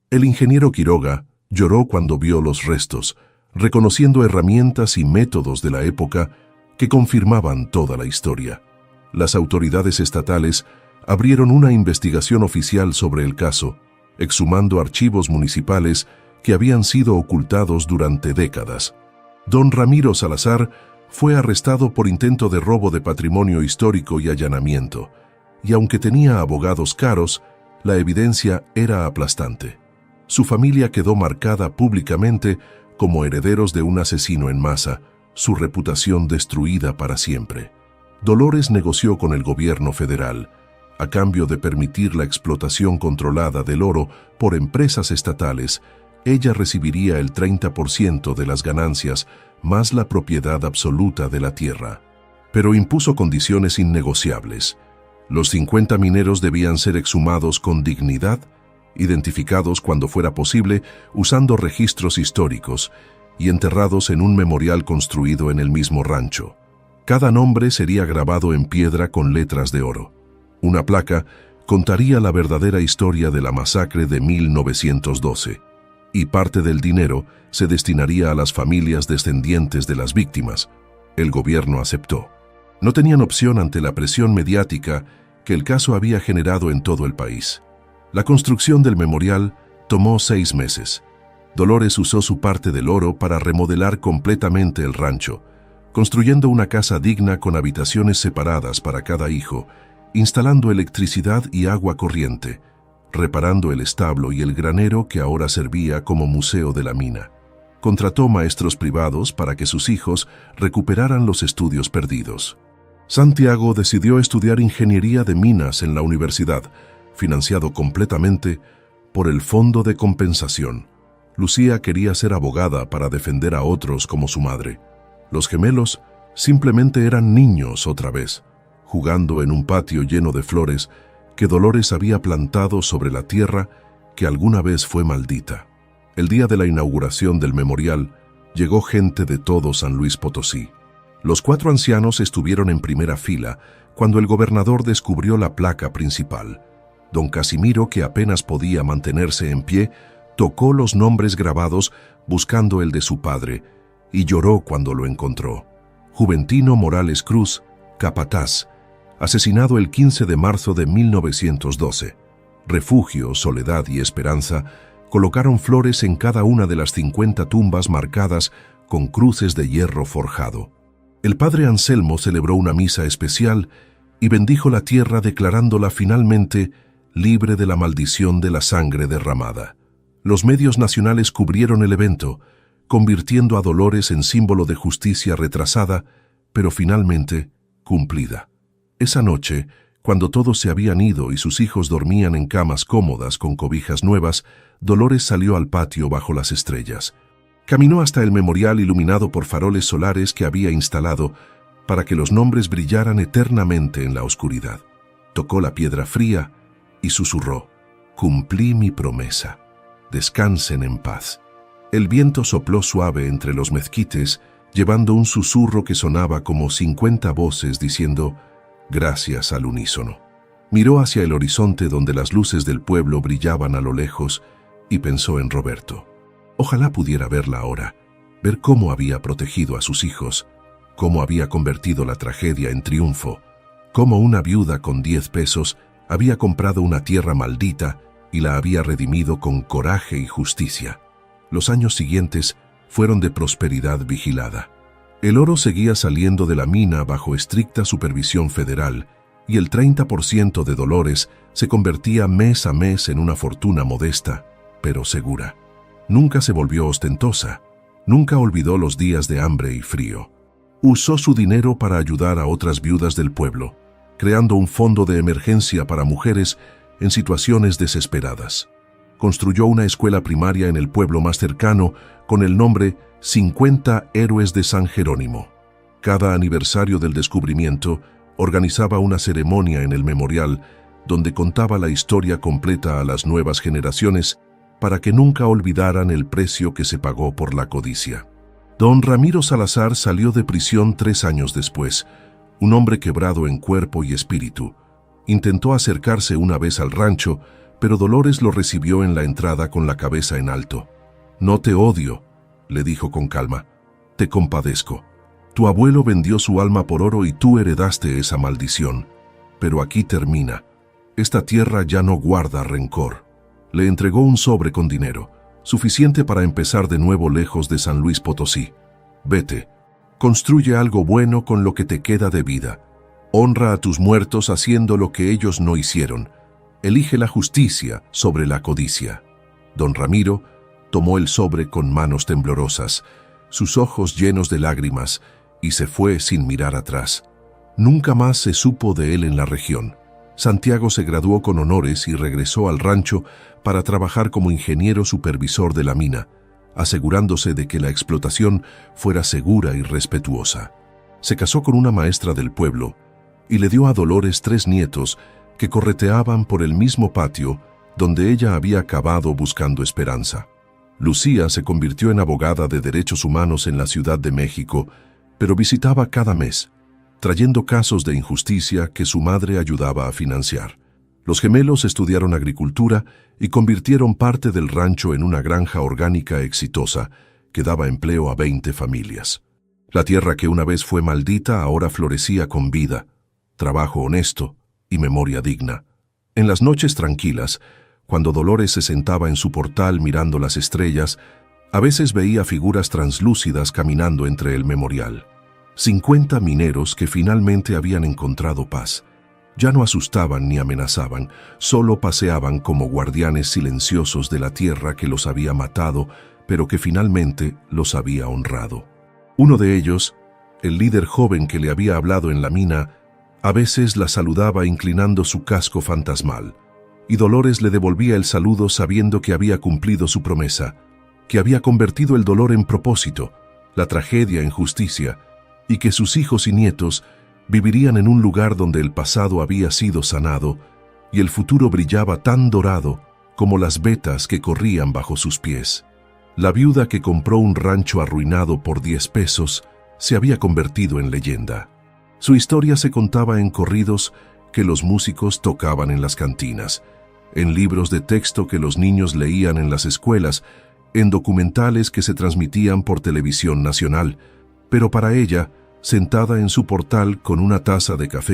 El ingeniero Quiroga lloró cuando vio los restos, reconociendo herramientas y métodos de la época que confirmaban toda la historia. Las autoridades estatales abrieron una investigación oficial sobre el caso, exhumando archivos municipales que habían sido ocultados durante décadas. Don Ramiro Salazar fue arrestado por intento de robo de patrimonio histórico y allanamiento, y aunque tenía abogados caros, la evidencia era aplastante. Su familia quedó marcada públicamente como herederos de un asesino en masa, su reputación destruida para siempre. Dolores negoció con el gobierno federal, a cambio de permitir la explotación controlada del oro por empresas estatales. Ella recibiría el 30% de las ganancias, más la propiedad absoluta de la tierra. Pero impuso condiciones innegociables. Los 50 mineros debían ser exhumados con dignidad, identificados cuando fuera posible usando registros históricos y enterrados en un memorial construido en el mismo rancho. Cada nombre sería grabado en piedra con letras de oro. Una placa contaría la verdadera historia de la masacre de 1912, y parte del dinero se destinaría a las familias descendientes de las víctimas. El gobierno aceptó. No tenían opción ante la presión mediática que el caso había generado en todo el país. La construcción del memorial tomó 6 meses. Dolores usó su parte del oro para remodelar completamente el rancho, construyendo una casa digna con habitaciones separadas para cada hijo, instalando electricidad y agua corriente, reparando el establo y el granero que ahora servía como museo de la mina. Contrató maestros privados para que sus hijos recuperaran los estudios perdidos. Santiago decidió estudiar ingeniería de minas en la universidad, financiado completamente por el Fondo de Compensación. Lucía quería ser abogada para defender a otros como su madre. Los gemelos simplemente eran niños otra vez, jugando en un patio lleno de flores que Dolores había plantado sobre la tierra que alguna vez fue maldita. El día de la inauguración del memorial, llegó gente de todo San Luis Potosí. Los 4 ancianos estuvieron en primera fila cuando el gobernador descubrió la placa principal. Don Casimiro, que apenas podía mantenerse en pie, tocó los nombres grabados buscando el de su padre y lloró cuando lo encontró. Juventino Morales Cruz, capataz, asesinado el 15 de marzo de 1912. Refugio, Soledad y Esperanza colocaron flores en cada una de las 50 tumbas marcadas con cruces de hierro forjado. El padre Anselmo celebró una misa especial y bendijo la tierra declarándola finalmente libre de la maldición de la sangre derramada. Los medios nacionales cubrieron el evento, convirtiendo a Dolores en símbolo de justicia retrasada, pero finalmente cumplida. Esa noche, cuando todos se habían ido y sus hijos dormían en camas cómodas con cobijas nuevas, Dolores salió al patio bajo las estrellas. Caminó hasta el memorial iluminado por faroles solares que había instalado para que los nombres brillaran eternamente en la oscuridad. Tocó la piedra fría y susurró: «Cumplí mi promesa. Descansen en paz». El viento sopló suave entre los mezquites, llevando un susurro que sonaba como 50 voces diciendo gracias al unísono. Miró hacia el horizonte donde las luces del pueblo brillaban a lo lejos y pensó en Roberto. Ojalá pudiera verla ahora, ver cómo había protegido a sus hijos, cómo había convertido la tragedia en triunfo, cómo una viuda con 10 pesos había comprado una tierra maldita y la había redimido con coraje y justicia. Los años siguientes fueron de prosperidad vigilada. El oro seguía saliendo de la mina bajo estricta supervisión federal y el 30% de Dolores se convertía mes a mes en una fortuna modesta, pero segura. Nunca se volvió ostentosa, nunca olvidó los días de hambre y frío. Usó su dinero para ayudar a otras viudas del pueblo, creando un fondo de emergencia para mujeres en situaciones desesperadas. Construyó una escuela primaria en el pueblo más cercano con el nombre 50 Héroes de San Jerónimo. Cada aniversario del descubrimiento organizaba una ceremonia en el memorial donde contaba la historia completa a las nuevas generaciones para que nunca olvidaran el precio que se pagó por la codicia. Don Ramiro Salazar salió de prisión 3 años después, un hombre quebrado en cuerpo y espíritu. Intentó acercarse una vez al rancho, pero Dolores lo recibió en la entrada con la cabeza en alto. «No te odio», le dijo con calma. «Te compadezco. Tu abuelo vendió su alma por oro y tú heredaste esa maldición. Pero aquí termina. Esta tierra ya no guarda rencor». Le entregó un sobre con dinero, suficiente para empezar de nuevo lejos de San Luis Potosí. «Vete. Construye algo bueno con lo que te queda de vida. Honra a tus muertos haciendo lo que ellos no hicieron. Elige la justicia sobre la codicia». Don Ramiro tomó el sobre con manos temblorosas, sus ojos llenos de lágrimas, y se fue sin mirar atrás. Nunca más se supo de él en la región. Santiago se graduó con honores y regresó al rancho para trabajar como ingeniero supervisor de la mina, asegurándose de que la explotación fuera segura y respetuosa. Se casó con una maestra del pueblo y le dio a Dolores 3 nietos que correteaban por el mismo patio donde ella había cavado buscando esperanza. Lucía se convirtió en abogada de derechos humanos en la Ciudad de México, pero visitaba cada mes, trayendo casos de injusticia que su madre ayudaba a financiar. Los gemelos estudiaron agricultura y convirtieron parte del rancho en una granja orgánica exitosa que daba empleo a 20 familias. La tierra que una vez fue maldita ahora florecía con vida, trabajo honesto y memoria digna. En las noches tranquilas, cuando Dolores se sentaba en su portal mirando las estrellas, a veces veía figuras translúcidas caminando entre el memorial. 50 mineros que finalmente habían encontrado paz. Ya no asustaban ni amenazaban, solo paseaban como guardianes silenciosos de la tierra que los había matado, pero que finalmente los había honrado. Uno de ellos, el líder joven que le había hablado en la mina, a veces la saludaba inclinando su casco fantasmal, y Dolores le devolvía el saludo sabiendo que había cumplido su promesa, que había convertido el dolor en propósito, la tragedia en justicia, y que sus hijos y nietos vivirían en un lugar donde el pasado había sido sanado y el futuro brillaba tan dorado como las vetas que corrían bajo sus pies. La viuda que compró un rancho arruinado por 10 pesos se había convertido en leyenda. Su historia se contaba en corridos que los músicos tocaban en las cantinas, en libros de texto que los niños leían en las escuelas, en documentales que se transmitían por televisión nacional, pero para ella, sentada en su portal con una taza de café